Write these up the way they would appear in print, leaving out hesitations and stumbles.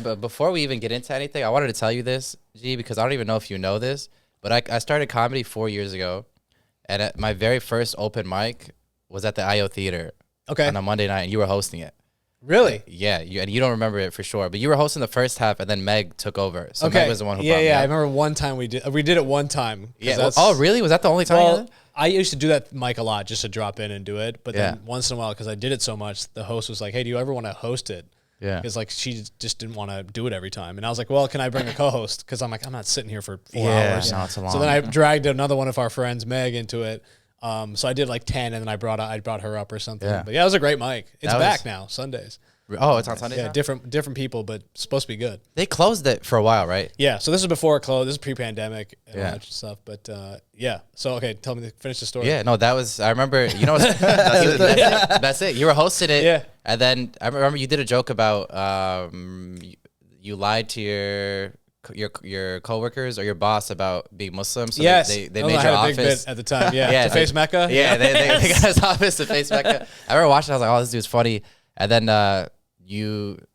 But before we even get into anything, I wanted to tell you this, G, because I don't even know if you know this, but I started comedy 4 years ago, and at my very first open mic was at the IO Theater on a Monday night, and you were hosting it. Really? Yeah, and you don't remember it for sure, but you were hosting the first half, and then Meg took over. So Meg was the one who brought me I up. remember one time we did it one time. Yeah. Oh, really? Was that the only time? Well, I used to do that mic a lot just to drop in and do it, but then once in a while, because I did it so much, the host was like, "Hey, do you ever want to host it?" Yeah. Because like she just didn't want to do it every time, and I was like, "Well, can I bring a co-host?" Because I'm like, I'm not sitting here for 4 hours. No, it's a long. So then I dragged another one of our friends, Meg, into it. So I did like 10, and then I brought her up or something. Yeah. But yeah, it was a great mic. It's back now, Sundays. Oh, it's on Sunday. Yeah, different people, but it's supposed to be good. They closed it for a while, right? Yeah, so this is before it closed. This is pre-pandemic and all that stuff. But yeah, so okay, finish the story. Yeah, no, that was. I remember. You know, that's it. You were hosting it. And then I remember you did a joke about you lied to your coworkers or your boss about being Muslim. So they made your office big bit at the time. Yeah, to face Mecca. Yeah, they got his office to face Mecca. I remember watching. I was like, oh, this dude's funny. And then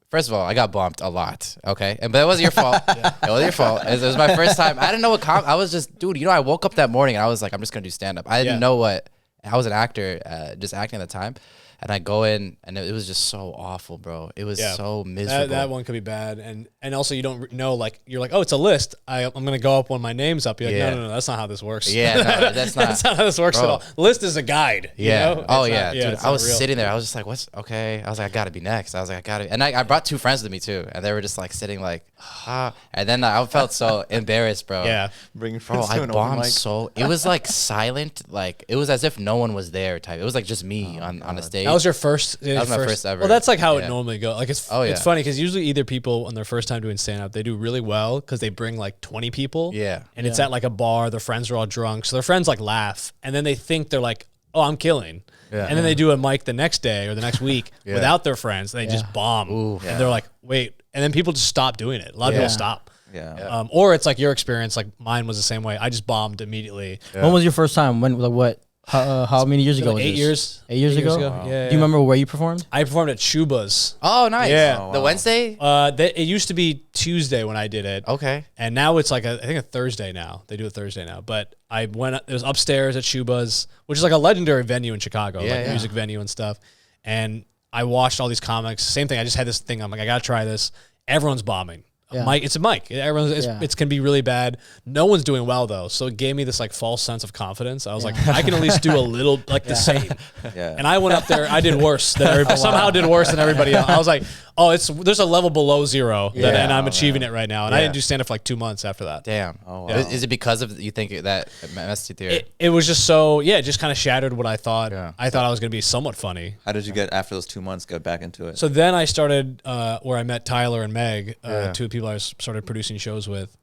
first of all, I got bumped a lot. Okay, but it wasn't your fault. It wasn't your fault. It was my first time. I didn't know what I was just, dude. You know, I woke up that morning and I was like, I'm just gonna do stand up. I didn't know what. I was an actor, just acting at the time. And I go in, and it was just so awful, bro. It was so miserable. That one could be bad, and also you don't know, like you're like, oh, it's a list. I'm gonna go up when my name's up. You're like, no, that's not how this works. Yeah, no, that's not. That's not how this works at all. The list is a guide. Yeah. You know? Oh yeah. Dude, I was sitting there. I was just like, what's okay? I was like, I gotta be next. I was like, I gotta. And I brought 2 friends with me too, and they were just like sitting like, and then I felt so embarrassed, bro. Yeah. Bringing friends to I an bombed open mic. so. It was like silent, like it was as if no one was there. Type. It was like just me on the stage. That was your first. That was my first ever. Well, that's like how it normally goes. Like it's funny because usually either people on their first time doing stand up, they do really well because they bring like 20 people. Yeah. And it's at like a bar. Their friends are all drunk, so their friends like laugh, and then they think they're like, oh, I'm killing. Yeah. And then they do a mic the next day or the next week without their friends. And they just bomb. Oof. And they're like, wait. And then people just stop doing it. A lot of people stop. Yeah. Or it's like your experience, like mine was the same way. I just bombed immediately. Yeah. When was your first time? When, like, what? How many years ago was 8 this? years. 8 years ago? Wow. Yeah. Do you remember where you performed? I performed at Shuba's. Oh, nice. Yeah. Oh, wow. The Wednesday? It used to be Tuesday when I did it. Okay. And now it's like, I think a Thursday now. They do it Thursday now. But I went, it was upstairs at Shuba's, which is like a legendary venue in Chicago, music venue and stuff. And I watched all these comics. Same thing. I just had this thing. I'm like, I got to try this. Everyone's bombing. Mic, it's a mic. It can be really bad. No one's doing well though, so it gave me this like false sense of confidence. I was like, I can at least do a little like the same. Yeah. And I went up there. I did worse than everybody. Somehow did worse than everybody else. I was like, oh, there's a level below zero, and I'm achieving it right now. And I didn't do stand up for like 2 months after that. Damn. Oh, wow. Is it because of you think that messed you through? It was just so it just kind of shattered what I thought. Yeah. I thought I was gonna be somewhat funny. How did you get after those 2 months? Get back into it. So then I started where I met Tyler and Meg, 2 people I started producing shows with.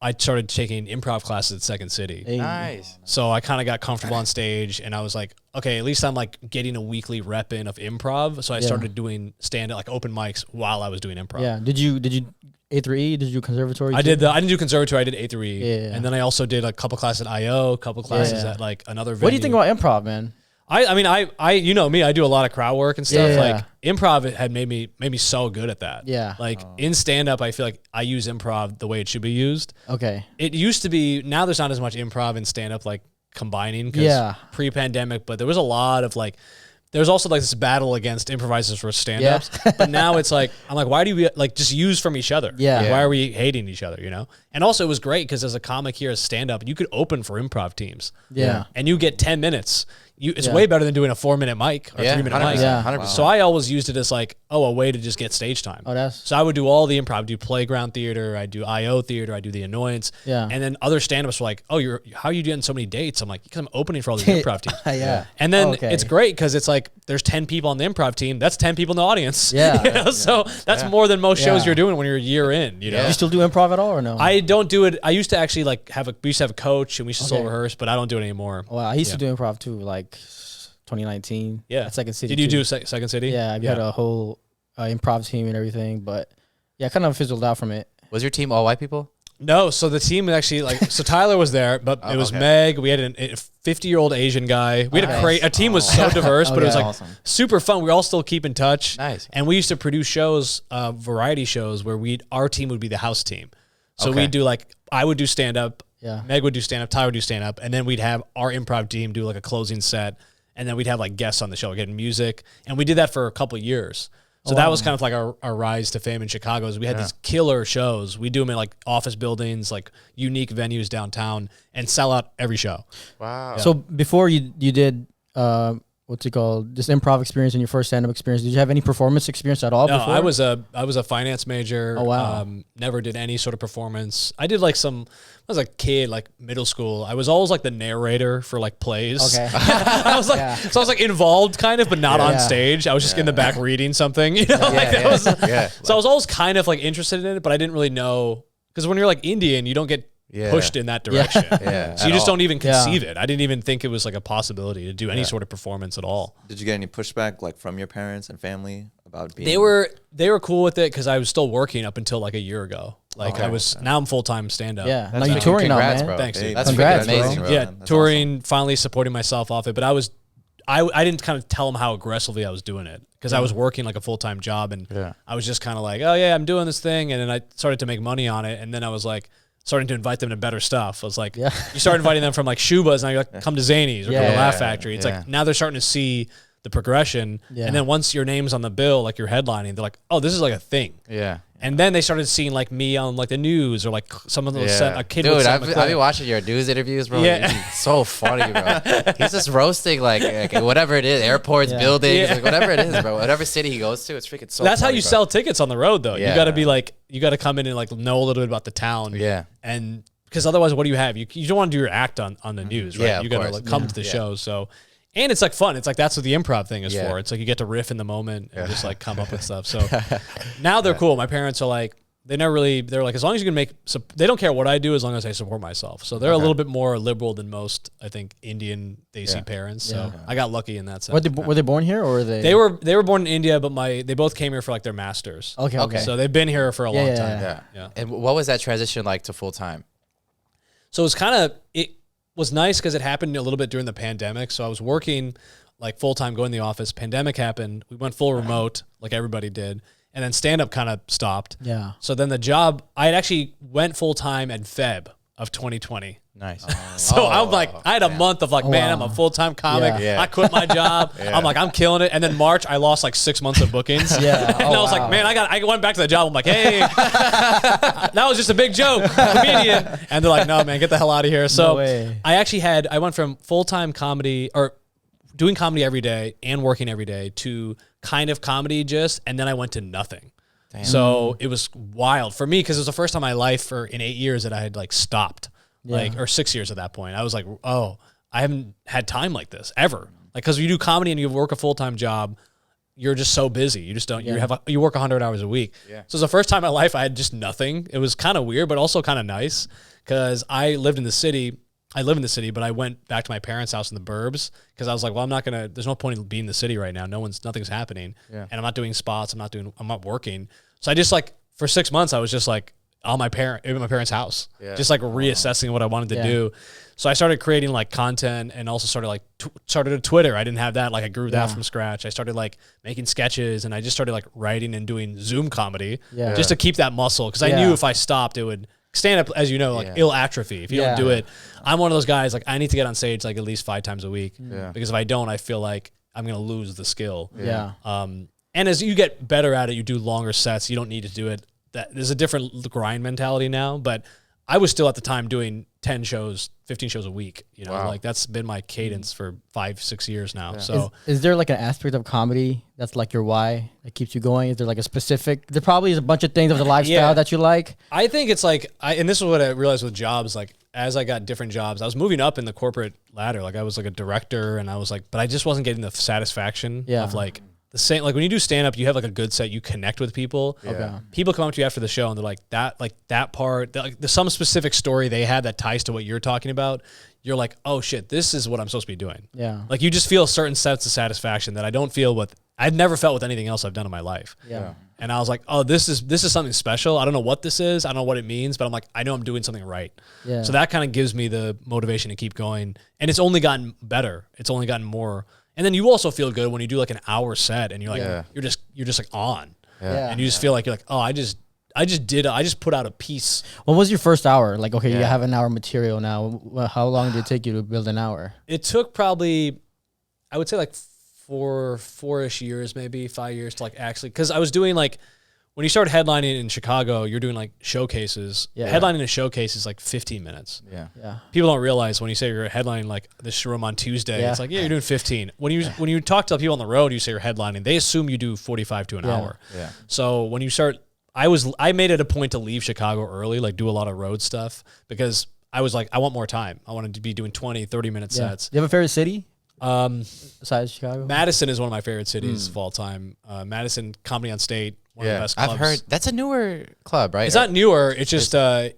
I started taking improv classes at Second City. Hey. Nice. So I kind of got comfortable on stage, and I was like, okay, at least I'm like getting a weekly rep in of improv. So I started doing stand-up, like open mics while I was doing improv. Yeah. Did you A through E? Did you do conservatory? I didn't do conservatory. I did A through E. Yeah. And then I also did a couple classes at IO, a couple classes at like another venue. What do you think about improv, man? I mean, you know me, I do a lot of crowd work and stuff. Like improv had made me so good at that. Yeah. Like in stand up, I feel like I use improv the way it should be used. Okay. It used to be, now there's not as much improv in stand up, like combining because pre-pandemic, but there was a lot of like, there's also like this battle against improvisers for stand-ups, but now it's like, I'm like, why do we like just use from each other? Yeah. Like, why are we hating each other, you know? And also it was great because as a comic here as stand-up, you could open for improv teams. Yeah. And you get 10 minutes. It's way better than doing a 4-minute mic or 3-minute mic. Yeah. 100%. So I always used it as like, a way to just get stage time. So I would do all the improv, do playground theater, I do IO theater, I do the annoyance. Yeah. And then other stand-ups were like, how are you getting so many dates? I'm like, because I'm opening for all these improv teams. Yeah. And then it's great because it's like there's 10 people on the improv team. That's 10 people in the audience. Yeah. You know? So that's more than most shows you're doing when you're a year in. You know. Do you still do improv at all or no? I don't do it. I used to actually like we used to have a coach and we used to still rehearse, but I don't do it anymore. Wow, I used to do improv too, like 2019. Yeah. At Second City. Did you do Second City? Yeah, I had a whole improv team and everything, but I kind of fizzled out from it. Was your team all white people? No, so the team actually so Tyler was there, but it was Meg. We had a 50-year-old Asian guy. We had a team was so diverse, but it was like super fun. We all still keep in touch. Nice. And we used to produce shows, variety shows, where our team would be the house team. So we'd do I would do stand up, Meg would do stand up, Tyler would do stand up, and then we'd have our improv team do like a closing set, and then we'd have like guests on the show, getting music, and we did that for a couple of years. So that was kind of like our rise to fame in Chicago. Is we had these killer shows. We do them in like office buildings, like unique venues downtown, and sell out every show. Wow. So before you did what's it called? This improv experience and your first stand up experience. Did you have any performance experience at all? No, before? I was a finance major. Oh wow. Never did any sort of performance. I did like I was a kid, like middle school. I was always like the narrator for like plays. Okay. I was like, so I was like involved kind of, but not on stage. I was just in the back reading something. You know, So I was always kind of like interested in it, but I didn't really know, because when you're like Indian, you don't get pushed in that direction. So you just don't even conceive it. I didn't even think it was like a possibility to do any sort of performance at all. Did you get any pushback like from your parents and family about being? They were cool with it because I was still working up until like a year ago. Like now I'm full-time stand-up. Yeah. Now you're touring now, man. Bro. Thanks, dude. That's Congrats, amazing, bro. Yeah, That's touring, awesome. finally supporting myself off it. But I didn't kind of tell them how aggressively I was doing it, because I was working like a full-time job, and I was just kind of like, oh yeah, I'm doing this thing. And then I started to make money on it. And then I was like, starting to invite them to better stuff. I was like, you start inviting them from like Shubas, and you're like, come to Zany's or come to Laugh Factory. It's like, now they're starting to see the progression. And then once your name's on the bill, like you're headlining, they're like, oh, this is like a thing. Yeah. And then they started seeing like me on like the news, or like someone that was sent a kid. Dude, I've been watching your news interviews, bro. Yeah. He's so funny, bro. He's just roasting like whatever it is, airports, buildings, like whatever it is, bro. Whatever city he goes to, it's freaking so That's funny, how you bro. sell tickets on the road, though. You got to be like, you got to come in and like know a little bit about the town. Yeah. And because otherwise, what do you have? You don't want to do your act on the news, right? Yeah, you got to like come to the show. So. And it's like fun. It's like, that's what the improv thing is for. It's like you get to riff in the moment and just like come up with stuff. So now they're cool. My parents are like, they're like, as long as you can they don't care what I do as long as I support myself. So they're a little bit more liberal than most, I think, Indian Desi parents. So I got lucky in that sense. Were they born here, or were they? They were born in India, but they both came here for like their masters. Okay. So they've been here for a long time. Yeah. And what was that transition like to full time? So it was nice because it happened a little bit during the pandemic. So I was working like full time, going to the office. Pandemic happened. We went full remote, like everybody did. And then stand up kind of stopped. Yeah. So then the job, I had actually went full time in Feb of 2020. Nice. So I'm like, I had a month of like, I'm a full time comic. I quit my job. I'm like, I'm killing it. And then March, I lost like 6 months of bookings. And I was like, man, I went back to the job. I'm like, hey, that was just a big joke, comedian. And they're like, no, man, get the hell out of here. So I went from full time comedy, or doing comedy every day and working every day, to kind of comedy and then I went to nothing. Damn. So it was wild for me, because it was the first time in my life in 8 years that I had like stopped, or 6 years at that point. I was like, oh, I haven't had time like this ever. Like, because you do comedy and you work a full-time job, you're just so busy. You just don't, you work 100 hours a week. Yeah. So it's the first time in my life I had just nothing. It was kind of weird, but also kind of nice, because I live in the city, but I went back to my parents' house in the burbs, because I was like, well, there's no point in being in the city right now. Nothing's happening. Yeah. And I'm not doing spots. I'm not working. So I just like, for 6 months, I was just like in my parents' house, just like reassessing what I wanted to do. So I started creating like content, and also started started a Twitter. I didn't have that. Like I grew that from scratch. I started like making sketches, and I just started like writing and doing Zoom comedy just to keep that muscle. Because I knew if I stopped, it would stand up, as you know, like it'll atrophy if you don't do it. I'm one of those guys, like I need to get on stage like at least 5 times a week, because if I don't, I feel like I'm gonna lose the skill. And as you get better at it, you do longer sets. You don't need to do it. There's a different grind mentality now, but I was still at the time doing 10 shows, 15 shows a week. You know, like that's been my cadence for 5-6 years now. So is there like an aspect of comedy that's like your why that keeps you going? Is there like a specific? There probably is a bunch of things of the lifestyle that you like. I think it's like, and this is what I realized with jobs. Like as I got different jobs, I was moving up in the corporate ladder. Like I was like a director, and I was like, but I just wasn't getting the satisfaction of like the same. Like when you do stand up, you have like a good set, you connect with people. People come up to you after the show and they're like, that part, like there's some specific story they had that ties to what you're talking about. You're like, oh shit, this is what I'm supposed to be doing. Yeah. Like you just feel certain sets of satisfaction that I don't feel with, I've never felt with anything else I've done in my life. Yeah. And I was like, oh, this is something special. I don't know what this is. I don't know what it means, but I'm like, I know I'm doing something right. Yeah. So that kind of gives me the motivation to keep going. And it's only gotten better. It's only gotten more. And then you also feel good when you do like an hour set and you're like, you're just like on. Yeah. And you just feel like you're like, oh, I just put out a piece. What was your first hour? Like, okay, you have an hour material now. How long did it take you to build an hour? It took probably, I would say like four-ish years, maybe 5 years to like actually, because I was doing like, when you start headlining in Chicago, you're doing like showcases. Yeah. Headlining a showcase is like 15 minutes. Yeah. People don't realize when you say you're headlining like this room on Tuesday, it's like, you're doing 15. When you talk to people on the road, you say you're headlining, they assume you do 45 to an hour. Yeah. So when you start, I made it a point to leave Chicago early, like do a lot of road stuff, because I was like, I want more time. I wanted to be doing 20, 30-minute sets. Do you have a favorite city? Besides Chicago? Madison is one of my favorite cities of all time. Madison, Comedy on State, one of the best clubs. I've heard that's a newer club, right? It's not newer. It's just they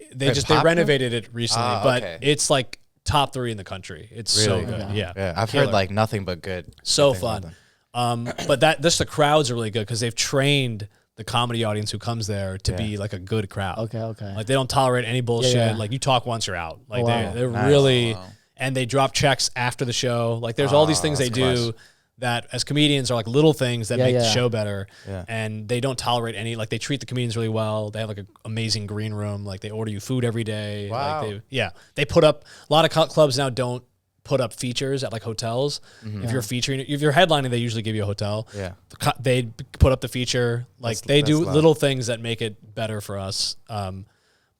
renovated it recently, but okay. it's like top 3 in the country. It's so good. Okay. Yeah, I've heard like nothing but good. So good things fun. about them. But the crowds are really good because they've trained the comedy audience who comes there to be like a good crowd. Okay. Like they don't tolerate any bullshit. Yeah. Like you talk once, you're out. Like they're Nice. really. Wow. And they drop checks after the show. Like there's all these things they do that as comedians are like little things that make the show better. Yeah. And they don't tolerate any, like they treat the comedians really well. They have like an amazing green room. Like they order you food every day. Wow. Like they put up, a lot of clubs now don't put up features at like hotels. If you're headlining, they usually give you a hotel. Yeah. They put up the feature. Like they do little things that make it better for us. But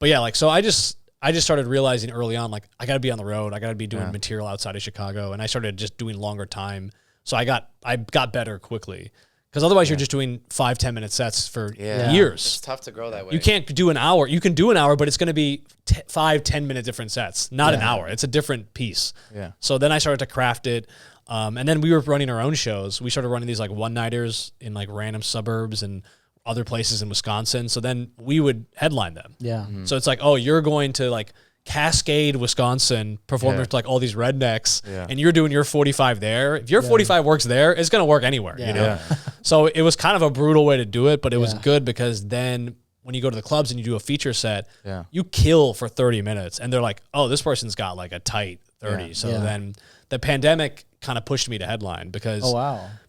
yeah, like, so I just started realizing early on, like, I got to be on the road. I got to be doing material outside of Chicago. And I started just doing longer time. So I got better quickly. Because otherwise you're just doing 5-10 minute sets for years. It's tough to grow that way. You can't do an hour. You can do an hour, but it's going to be 5-10 minute different sets, not an hour. It's a different piece. Yeah. So then I started to craft it. And then we were running our own shows. We started running these like one-nighters in like random suburbs and other places in Wisconsin. So then we would headline them. Yeah. So it's like, oh, you're going to like Cascade, Wisconsin, performing to like all these rednecks, and you're doing your 45 there. If your 45 works there, it's going to work anywhere, you know? So it was kind of a brutal way to do it, but it was good because then when you go to the clubs and you do a feature set, you kill for 30 minutes and they're like, oh, this person's got like a tight 30. So then the pandemic kind of pushed me to headline because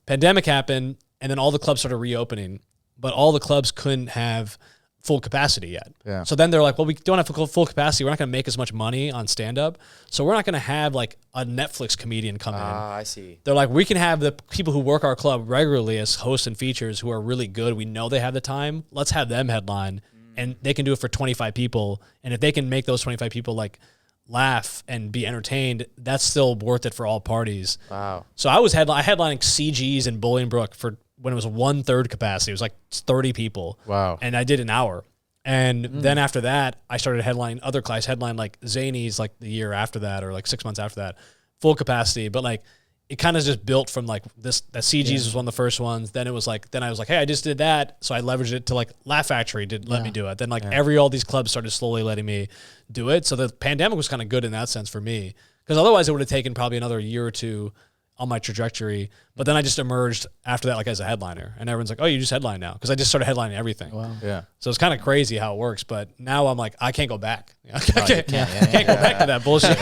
pandemic happened and then all the clubs started reopening, but all the clubs couldn't have full capacity yet. So then they're like, well, we don't have full capacity. We're not going to make as much money on stand-up. So we're not going to have like a Netflix comedian come in. I see. They're like, we can have the people who work our club regularly as hosts and features who are really good. We know they have the time. Let's have them headline and they can do it for 25 people. And if they can make those 25 people like laugh and be entertained, that's still worth it for all parties. Wow. So I was headlining CGs in Bolingbrook for when it was 1/3 capacity. It was like 30 people. Wow. And I did an hour. And then after that, I started headlining other class, headline like Zanies like the year after that or like 6 months after that, full capacity. But like it kind of just built from like this, that CGs was one of the first ones. Then it was like, then I was like, hey, I just did that. So I leveraged it to like Laugh Factory did let me do it. Then like all these clubs started slowly letting me do it. So the pandemic was kind of good in that sense for me. Because otherwise it would have taken probably another year or two on my trajectory. But then I just emerged after that, like as a headliner and everyone's like, oh, you just headline now. Cause I just started headlining everything. Wow. Yeah. So it's kind of crazy how it works, but now I'm like, I can't go back. I can't go back to that bullshit.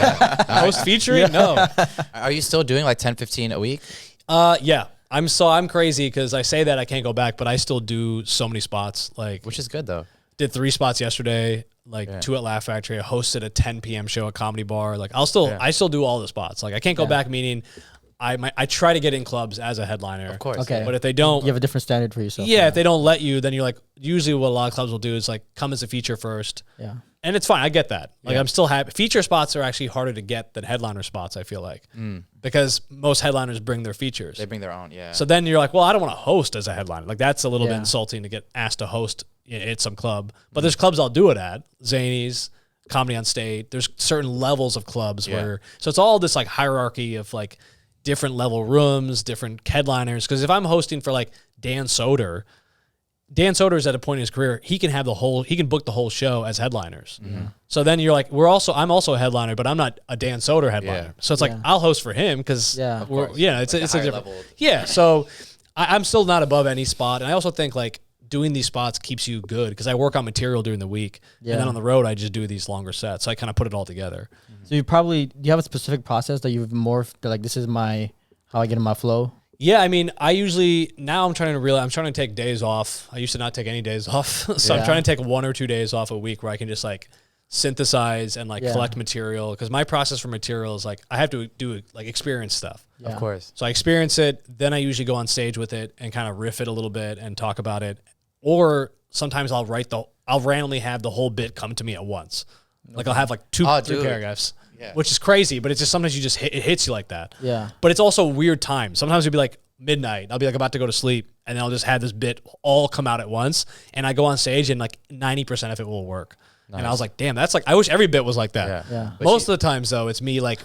Post featuring? No. Are you still doing like 10, 15 a week? Yeah. I'm crazy because I say that I can't go back, but I still do so many spots. Like, Which is good though. did 3 spots yesterday, like 2 at Laugh Factory. I hosted a 10 p.m. show at Comedy Bar. Like I still do all the spots. Like I can't go back, meaning I try to get in clubs as a headliner. Of course. Okay. But if they don't, You have a different standard for yourself. if they don't let you, then you're like, usually what a lot of clubs will do is like come as a feature first. Yeah. And it's fine. I get that. Like I'm still happy. Feature spots are actually harder to get than headliner spots, I feel like. Because most headliners bring their features. They bring their own, yeah. So then you're like, well, I don't want to host as a headliner. Like that's a little bit insulting to get asked to host at some club. But there's clubs I'll do it at. Zanies, Comedy on State. There's certain levels of clubs where, so it's all this like hierarchy of like different level rooms, different headliners. Because if I'm hosting for like Dan Soder is at a point in his career, he can book the whole show as headliners. So then you're like, I'm also a headliner, but I'm not a Dan Soder headliner. So it's like, I'll host for him because it's like a different level. Yeah. So I'm still not above any spot. And I also think like doing these spots keeps you good because I work on material during the week, and then on the road I just do these longer sets. So I kind of put it all together. So do you have a specific process that you've morphed? Like this is how I get in my flow. Yeah, I mean, now I'm trying to take days off. I used to not take any days off. So I'm trying to take 1 or 2 days off a week where I can just like synthesize and like collect material. Because my process for material is like, I have to do like experience stuff. Yeah. Of course. So I experience it, then I usually go on stage with it and kind of riff it a little bit and talk about it. Or sometimes I'll randomly have the whole bit come to me at once. Like I'll have like 3 paragraphs. Yeah. Which is crazy, but it's just sometimes it hits you like that. Yeah. But it's also weird time. Sometimes it'll be like midnight. I'll be like about to go to sleep, and then I'll just have this bit all come out at once, and I go on stage, and like 90% of it will work. Nice. And I was like, damn, that's like, I wish every bit was like that. Yeah. Most of the times, though, it's me like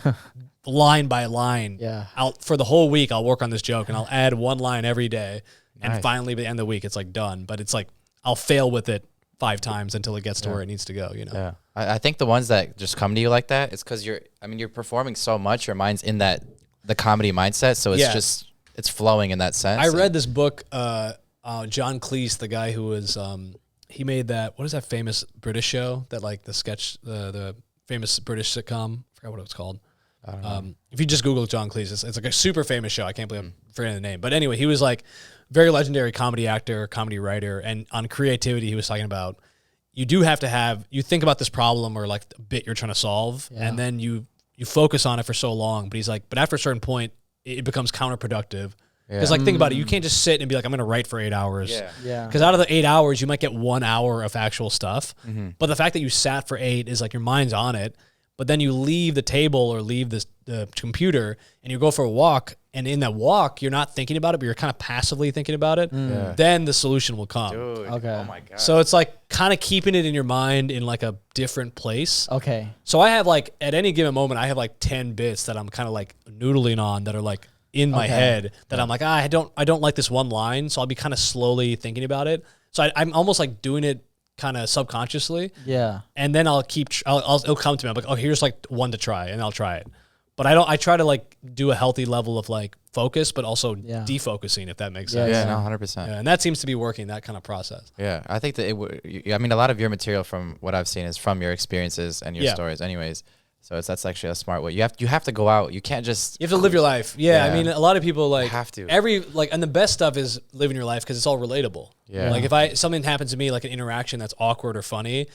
line by line. Yeah. For the whole week, I'll work on this joke, and I'll add 1 line every day, and finally, by the end of the week, it's like done. But it's like I'll fail with it 5 times until it gets to where it needs to go, you know? Yeah. I think the ones that just come to you like that, it's because you're performing so much, your mind's in the comedy mindset, so it's it's flowing in that sense. I read this book, John Cleese, the guy who was, he made what is that famous British show, that like the sketch, the famous British sitcom, I forgot what it was called. I don't know. If you just Google John Cleese, it's like a super famous show. I can't believe I'm forgetting the name. But anyway, he was like very legendary comedy actor, comedy writer, and on creativity, he was talking about, you do have to you think about this problem or like the bit you're trying to solve, and then you focus on it for so long. But he's like, but after a certain point, it becomes counterproductive. Because like, think about it, you can't just sit and be like, I'm going to write for 8 hours. Yeah. Because out of the 8 hours, you might get 1 hour of actual stuff. Mm-hmm. But the fact that you sat for 8 is like your mind's on it. But then you leave the table or leave the computer and you go for a walk. And in that walk, you're not thinking about it, but you're kind of passively thinking about it. Yeah. Then the solution will come. Dude, okay. Oh my God. So it's like kind of keeping it in your mind in like a different place. Okay. So I have like, at any given moment, I have like 10 bits that I'm kind of like noodling on that are like in my head that I'm like, I don't like this one line. So I'll be kind of slowly thinking about it. So I'm almost like doing it kind of subconsciously. Yeah. And then it'll come to me. I'm like, oh, here's like one to try, and I'll try it. But I try to like do a healthy level of like focus, but also defocusing, if that makes sense. Yeah, no, 100%. Yeah, and that seems to be working, that kind of process. Yeah, I think that I mean, a lot of your material from what I've seen is from your experiences and your stories anyways. So that's actually a smart way. You have to go out. You can't just... You have to live your life. Yeah, I mean, a lot of people like... have to. And the best stuff is living your life because it's all relatable. Yeah. Like if something happens to me, like an interaction that's awkward or funny,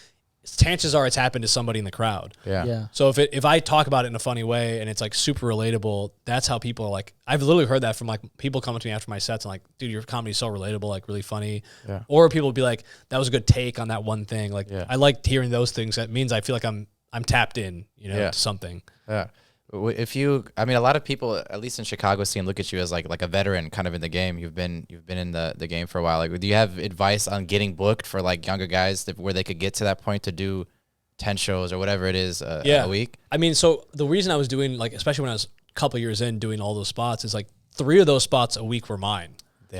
chances are it's happened to somebody in the crowd. Yeah. So if I talk about it in a funny way and it's like super relatable, that's how people are like... I've literally heard that from like people coming to me after my sets and like, dude, your comedy's so relatable, like really funny. Yeah. Or people will be like, that was a good take on that one thing. Like I like hearing those things. That means I feel like I'm tapped in, to something. Yeah. A lot of people, at least in Chicago scene, look at you as like a veteran kind of in the game. You've been in the game for a while. Like, do you have advice on getting booked for like younger guys where they could get to that point to do 10 shows or whatever it is a week? I mean, so the reason I was doing like, especially when I was a couple years in doing all those spots is like 3 of those spots a week were mine.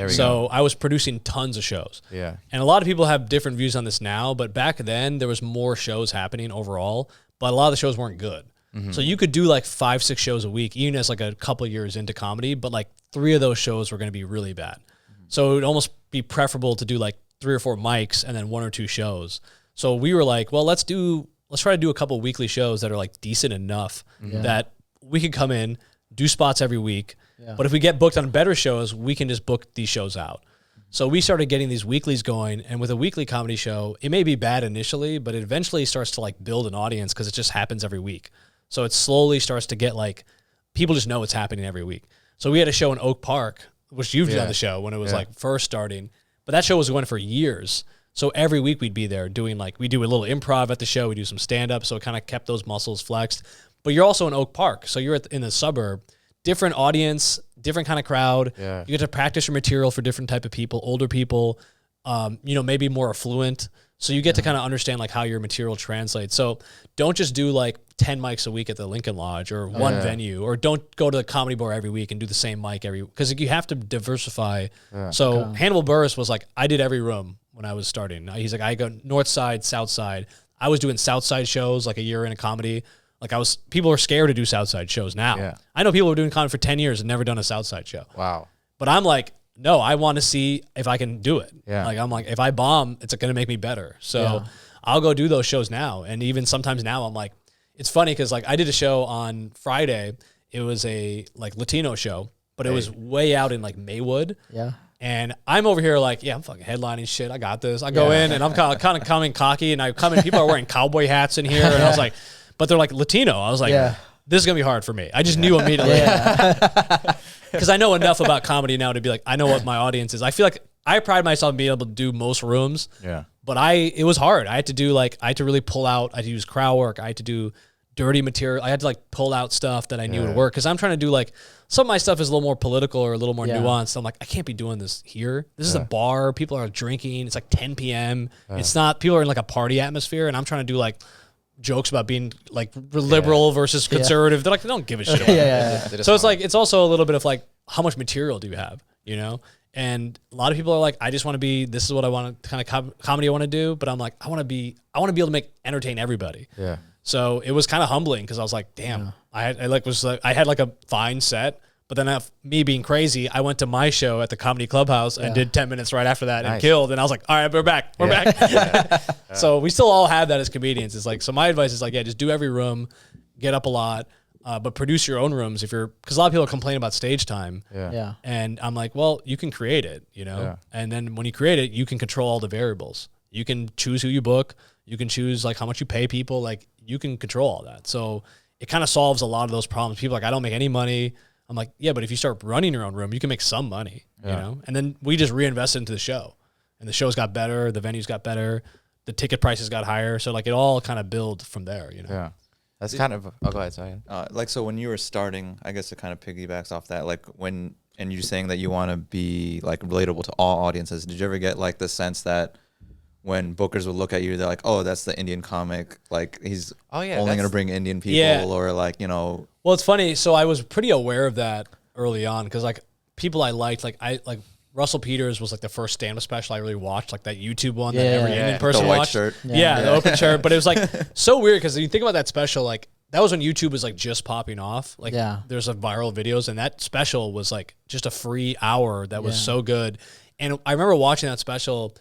So I was producing tons of shows. Yeah. And a lot of people have different views on this now, but back then there was more shows happening overall, but a lot of the shows weren't good. Mm-hmm. So you could do like 5-6 shows a week, even as like a couple of years into comedy, but like 3 of those shows were going to be really bad. Mm-hmm. So it would almost be preferable to do like 3 or 4 mics and then 1 or 2 shows. So we were like, well, let's try to do a couple of weekly shows that are like decent enough that we could come in, do spots every week. Yeah. But if we get booked on better shows, we can just book these shows out. So we started getting these weeklies going, and with a weekly comedy show, it may be bad initially, but it eventually starts to like build an audience because it just happens every week. So it slowly starts to get like, people just know it's happening every week. So we had a show in Oak Park, which you've done the show when it was like first starting, but that show was going for years. So every week we'd be there doing like, we do a little improv at the show, we do some stand-up, so it kind of kept those muscles flexed. But you're also in Oak Park, so you're in the suburb, different audience, different kind of crowd. Yeah. You get to practice your material for different type of people, older people, maybe more affluent. So you get to kind of understand like how your material translates. So don't just do like 10 mics a week at the Lincoln Lodge or one venue, or don't go to the Comedy Bar every week and do the same mic because you have to diversify. Yeah. So Hannibal Buress was like, I did every room when I was starting. He's like, I go north side, south side. I was doing south side shows like a year in a comedy. Like people are scared to do Southside shows now. Yeah. I know people who are doing comedy for 10 years and never done a Southside show. Wow. But I'm like, no, I want to see if I can do it. Yeah. Like I'm like, if I bomb, it's going to make me better. So I'll go do those shows now. And even sometimes now I'm like, it's funny because like I did a show on Friday. It was a like Latino show, but it was way out in like Maywood. Yeah. And I'm over here like, yeah, I'm fucking headlining shit. I got this. I go in and I'm kind of coming cocky, and I come in. People are wearing cowboy hats in here, and I was like, but they're like Latino. I was like, this is gonna be hard for me. I just knew immediately because I know enough about comedy now to be like, I know what my audience is. I feel like I pride myself in being able to do most rooms. Yeah. But it was hard. I had to do I had to really pull out. I had to use crowd work. I had to do dirty material. I had to like pull out stuff that I knew would work because I'm trying to do like some of my stuff is a little more political or a little more nuanced. So I'm like, I can't be doing this here. This is a bar. People are drinking. It's like 10 p.m. It's not, people are in like a party atmosphere, and I'm trying to do like jokes about being like liberal versus conservative. They're like, they don't give a shit about it. So it's like, it's also a little bit of like, how much material do you have, you know? And a lot of people are like, I just want to be, this is what I want to kind of comedy I want to do. But I'm like, I want to be able to entertain everybody. Yeah. So it was kind of humbling because I was like, damn, I had like a fine set, but then me being crazy, I went to my show at the Comedy Clubhouse and did 10 minutes right after that and killed. And I was like, all right, we're back. We're back. So we still all have that as comedians. It's like, so my advice is like, just do every room, get up a lot, but produce your own rooms because a lot of people complain about stage time. Yeah. And I'm like, well, you can create it, you know? Yeah. And then when you create it, you can control all the variables. You can choose who you book. You can choose like how much you pay people. Like you can control all that. So it kind of solves a lot of those problems. People are like, I don't make any money. I'm like, yeah, but if you start running your own room, you can make some money, you know? And then we just reinvested into the show, and the shows got better. The venues got better. The ticket prices got higher. So like it all kind of built from there, you know? Yeah. That's kind of, go ahead, sorry. Like, so when you were starting, I guess it kind of piggybacks off that, like and you're saying that you want to be like relatable to all audiences. Did you ever get like the sense that when bookers would look at you, they're like, oh, that's the Indian comic. Like he's only going to bring Indian people or like, you know. Well, it's funny. So I was pretty aware of that early on because like people I liked, like Russell Peters was like the first stand-up special I really watched, like that YouTube one that every Indian person the white watched. Shirt. The open shirt. But it was like so weird because you think about that special, like that was when YouTube was like just popping off. Like there's a viral videos, and that special was like just a free hour that was so good. And I remember watching that special.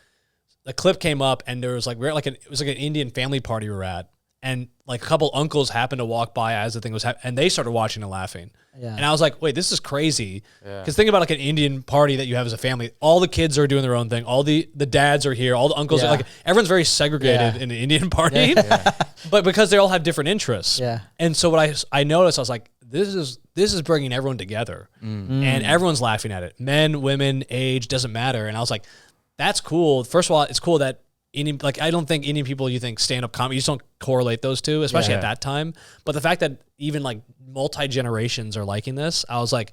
The clip came up, and there was like it was like an Indian family party we were at, and like a couple uncles happened to walk by as the thing was happening, and they started watching and laughing. Yeah. And I was like, wait, this is crazy. Because think about like an Indian party that you have as a family. All the kids are doing their own thing. All the dads are here. All the uncles are like, everyone's very segregated in the Indian party. But because they all have different interests. Yeah. And so what I noticed, I was like, this is bringing everyone together. And everyone's laughing at it. Men, women, age, doesn't matter. And I was like, that's cool. First of all, it's cool that I don't think Indian people, you think stand-up comedy, you just don't correlate those two, especially at that time. But the fact that even like multi-generations are liking this, I was like,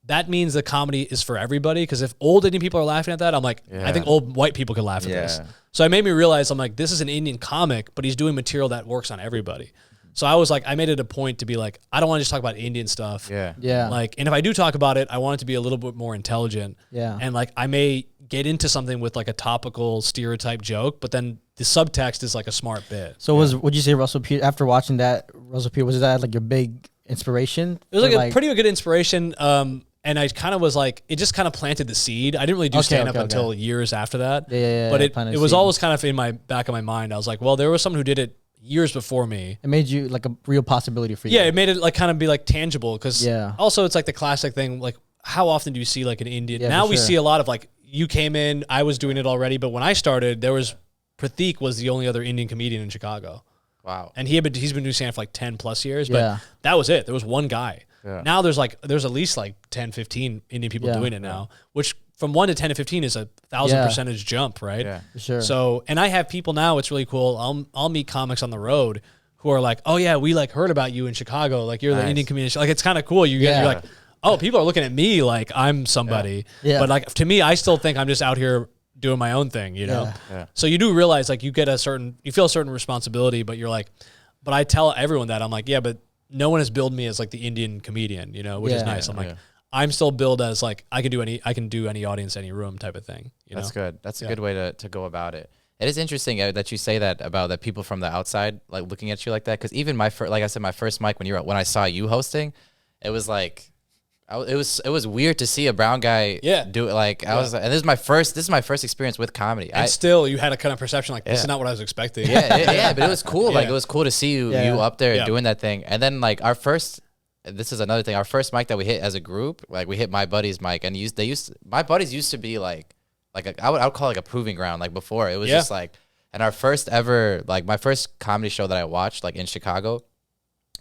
that means the comedy is for everybody. Because if old Indian people are laughing at that, I'm like, I think old white people could laugh at this. So it made me realize, I'm like, this is an Indian comic, but he's doing material that works on everybody. So I was like, I made it a point to be like, I don't want to just talk about Indian stuff. Like, and if I do talk about it, I want it to be a little bit more intelligent. And like, I may get into something with like a topical stereotype joke, but then the subtext is like a smart bit. So would you say Russell Peters, after watching that, was that like your big inspiration? It was like a pretty good inspiration. And I kind of was like, it just kind of planted the seed. I didn't really do stand up until years after that. But it was always kind of in my back of my mind. I was like, well, there was someone who did it years before me. It made you like a real possibility for you. Yeah, it made it like kind of be like tangible because also it's like the classic thing, like how often do you see like an Indian? Now we see a lot of like, you came in, I was doing it already, but when I started, Pratik was the only other Indian comedian in Chicago. Wow. And he's been doing stand for like 10 plus years, but that was it. There was one guy. Now there's at least like 10, 15 Indian people doing it now, which from 1 to 10 to 15 is 1,000% jump, right? Yeah, for sure. So, and I have people now, it's really cool. I'll meet comics on the road who are like, oh yeah, we like heard about you in Chicago. Like you're the Indian comedian. Like it's kind of cool. You're like, oh, people are looking at me like I'm somebody. But like to me, I still think I'm just out here doing my own thing, you know? So you do realize like you feel a certain responsibility, but you're like, but I tell everyone that I'm like, yeah, but no one has billed me as like the Indian comedian, you know, which is nice. I'm like, I'm still billed as like, I can do any audience, any room type of thing. That's good. That's a good way to go about it. It is interesting that you say that about the people from the outside, like looking at you like that. Cause even like I said, my first mic when I saw you hosting, it was like, it was weird to see a brown guy do it. Like I was, and this is my first experience with comedy. And still, you had a kind of perception like this is not what I was expecting. Yeah, but it was cool. Like it was cool to see you up there doing that thing. And then like this is another thing. Our first mic that we hit as a group, like we hit my buddy's mic, and my buddies used to be I would call it like a proving ground. Like before, it was just like, and our first ever, like my first comedy show that I watched like in Chicago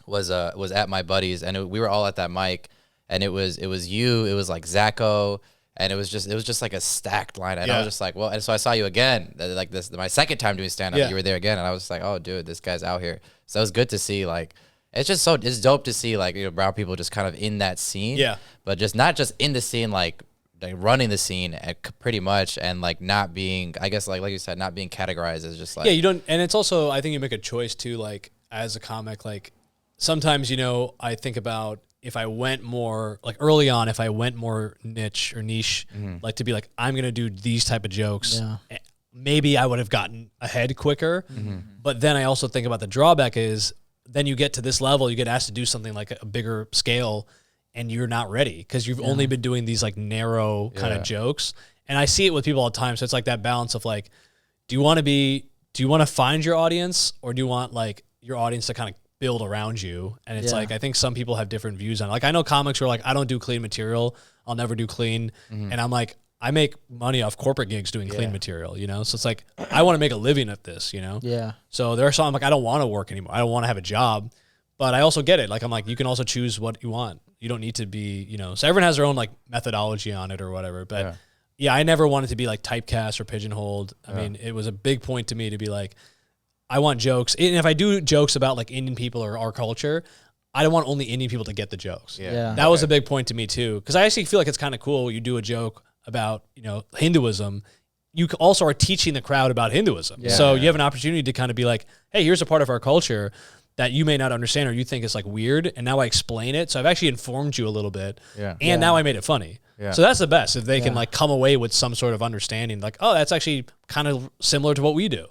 was at my buddy's, and we were all at that mic. And it was you, it was like Zacho, and it was just like a stacked line. And I was just like, well, and so I saw you again, like this, my second time doing stand up, you were there again. And I was just like, oh dude, this guy's out here. So it was good to see, like, it's dope to see like, you know, brown people just kind of in that scene. Yeah. But just not just in the scene, like running the scene pretty much, and like not being, I guess like you said, not being categorized as just like. Yeah, you don't, and it's also, I think you make a choice too, like as a comic, like sometimes, you know, I think about, if I went more like early on, if I went more niche, like to be like, I'm going to do these type of jokes, maybe I would have gotten ahead quicker. But then I also think about the drawback is then you get to this level, you get asked to do something like a bigger scale and you're not ready because you've only been doing these like narrow kind of jokes. And I see it with people all the time. So it's like that balance of like, do you want to find your audience, or do you want like your audience to kind of build around you? And it's like, I think some people have different views on it. Like I know comics who are like, I don't do clean material, I'll never do clean. And I'm like, I make money off corporate gigs doing clean material, you know? So it's like, I want to make a living at this, you know? Yeah. So there are some, I'm like, I don't want to work anymore. I don't want to have a job, but I also get it. Like, I'm like, you can also choose what you want. You don't need to be, you know, so everyone has their own like methodology on it or whatever. But I never wanted to be like typecast or pigeonholed. I mean, it was a big point to me to be like, I want jokes. And if I do jokes about like Indian people or our culture, I don't want only Indian people to get the jokes. That was a big point to me too. Cause I actually feel like it's kind of cool. You do a joke about, you know, Hinduism. You also are teaching the crowd about Hinduism. So you have an opportunity to kind of be like, hey, here's a part of our culture that you may not understand or you think is like weird. And now I explain it. So I've actually informed you a little bit. And now I made it funny. So that's the best, if they can like come away with some sort of understanding, like, oh, that's actually kind of similar to what we do.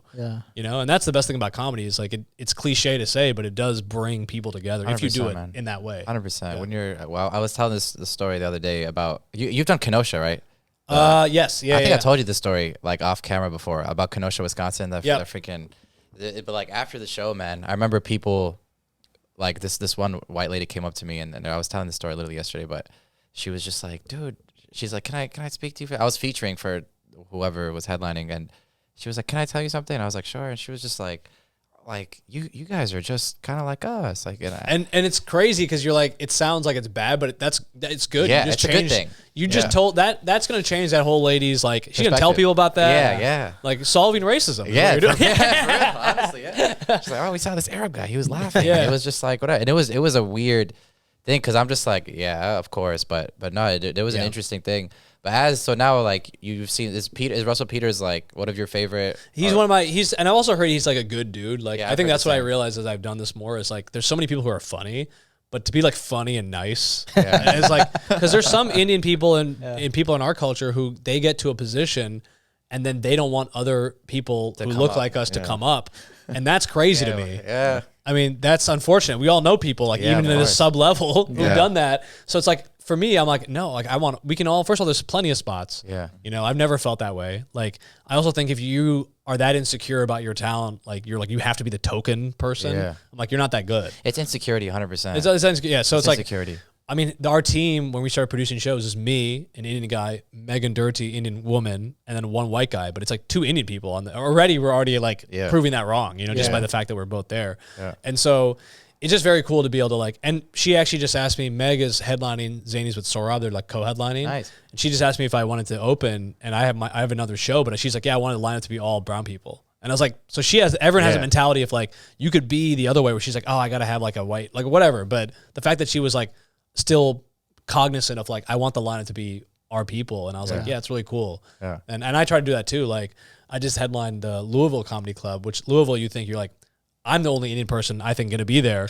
You know, and that's the best thing about comedy is like it's cliche to say, but it does bring people together if you do it in that way. 100%. When you're, well, I was telling this story the other day about you've done Kenosha, right? Yes. I think I told you this story like off camera before about Kenosha, Wisconsin. The freaking, but like after the show, man, I remember people like this one white lady came up to me and I was telling the story literally yesterday, but she was just like, dude, she's like, can I speak to you? I was featuring for whoever was headlining, and she was like, can I tell you something? And I was like, sure. And she was just like you guys are just kind of like us, like, and it's crazy because you're like, it sounds like it's bad, but it's good. Yeah, it's a good thing. You just told that's gonna change that whole lady's like. She's gonna tell people about that. Yeah. Like solving racism. Yeah, for real, honestly. Yeah. She's like, oh, we saw this Arab guy. He was laughing. It was just like whatever, and it was a weird thing because I'm just like, yeah, of course, but no, it was an interesting thing. But so now like you've seen is Russell Peters like one of your favorite? He's one of my and I've also heard he's like a good dude. Like I think that's what I realized as I've done this more is like there's so many people who are funny, but to be like funny and nice is like because there's some Indian people and people in our culture who they get to a position and then they don't want other people who look like us to come up, and that's crazy to me. I mean, that's unfortunate. We all know people like even in a sub level who've done that. So it's like for me, I'm like, no, like we can all, first of all, there's plenty of spots. You know, I've never felt that way. Like, I also think if you are that insecure about your talent, like you're like, you have to be the token person. I'm like, you're not that good. It's insecurity 100%. So it's like, insecurity. I mean, our team, when we started producing shows, is me, an Indian guy, Megan Dirty, Indian woman, and then one white guy. But it's like two Indian people on already. We're already like proving that wrong, you know, just by the fact that we're both there. And so it's just very cool to be able to like, and she actually just asked me, Meg is headlining Zanies with Saurabh. They're like co-headlining. Nice. And she just asked me if I wanted to open, and I have another show, but she's like, yeah, I wanted the lineup to be all brown people. And I was like, so everyone has a mentality of like, you could be the other way where she's like, oh, I got to have like a white, like whatever. But the fact that she was like, still cognizant of like, I want the lineup to be our people. And I was like, yeah, it's really cool. And I try to do that too. Like I just headlined the Louisville Comedy Club, which Louisville, you think you're like, I'm the only Indian person I think going to be there.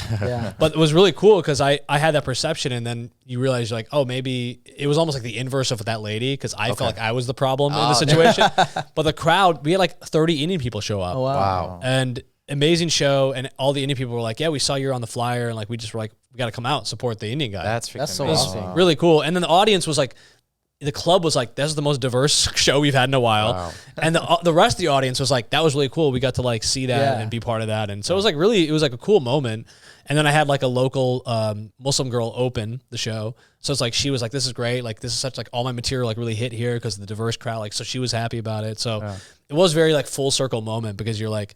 But it was really cool because I had that perception, and then you realize you're like, oh, maybe it was almost like the inverse of that lady because I felt like I was the problem in the situation. But the crowd, we had like 30 Indian people show up. Oh, wow. And amazing show, and all the Indian people were like, yeah, we saw you on the flyer, and like we just were like, we got to come out, support the Indian guy. That's so amazing. awesome. Really cool. And then the audience was like, the club was like, this is the most diverse show we've had in a while. Wow. And the rest of the audience was like, that was really cool. We got to like see that and be part of that. And so it was like it was like a cool moment. And then I had like a local Muslim girl open the show. So it's like, she was like, this is great. Like, this is such like all my material like really hit here because of the diverse crowd. Like, so she was happy about it. So it was very like full circle moment because you're like,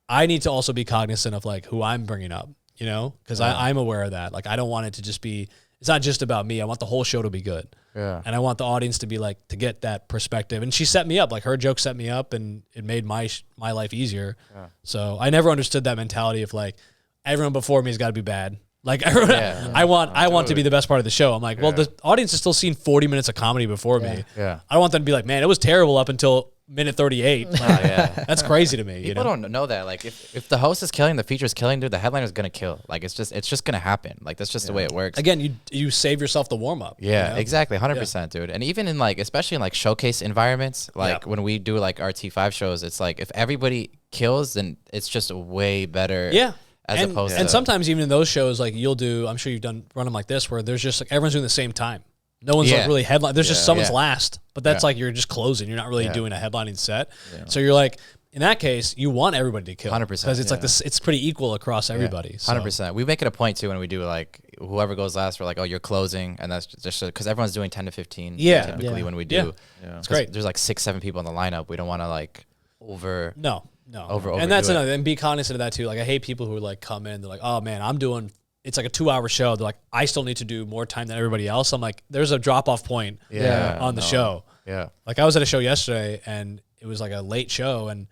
I need to also be cognizant of like who I'm bringing up, you know, because I'm aware of that. Like, I don't want it to just be, it's not just about me. I want the whole show to be good. Yeah. And I want the audience to be like, to get that perspective. And she set me up, like her joke set me up and it made my life easier. Yeah. So I never understood that mentality of like, everyone before me has got to be bad. Like I want to be the best part of the show. I'm like, well, the audience has still seen 40 minutes of comedy before me. Yeah. I don't want them to be like, man, it was terrible up until minute 38. That's crazy to me. People don't know that. Like if the host is killing, the feature is killing, dude, the headliner is gonna kill. Like it's just gonna happen. Like that's just the way it works. Again, you save yourself the warm up. Yeah, you know? exactly, 100%, dude. And even in like, especially in like showcase environments, like when we do like our T5 shows, it's like if everybody kills, then it's just way better. Yeah. And sometimes even in those shows, like you'll do, I'm sure you've run them like this, where there's just like everyone's doing the same time. No one's like really headline. There's just someone's last, but that's like you're just closing. You're not really doing a headlining set. Yeah. So you're like, in that case, you want everybody to kill 100% because it's like this. It's pretty equal across everybody. 100%. We make it a point too when we do like whoever goes last. We're like, oh, you're closing, and that's just because everyone's doing 10 to 15. Typically when we do, it's great. There's like 6-7 people in the lineup. We don't want to like over. No. And that's another. And be cognizant of that too. Like I hate people who like come in. They're like, oh man, I'm doing. It's like a 2-hour show. They're like, I still need to do more time than everybody else. I'm like, there's a drop off point on the show. Yeah. Like I was at a show yesterday and it was like a late show and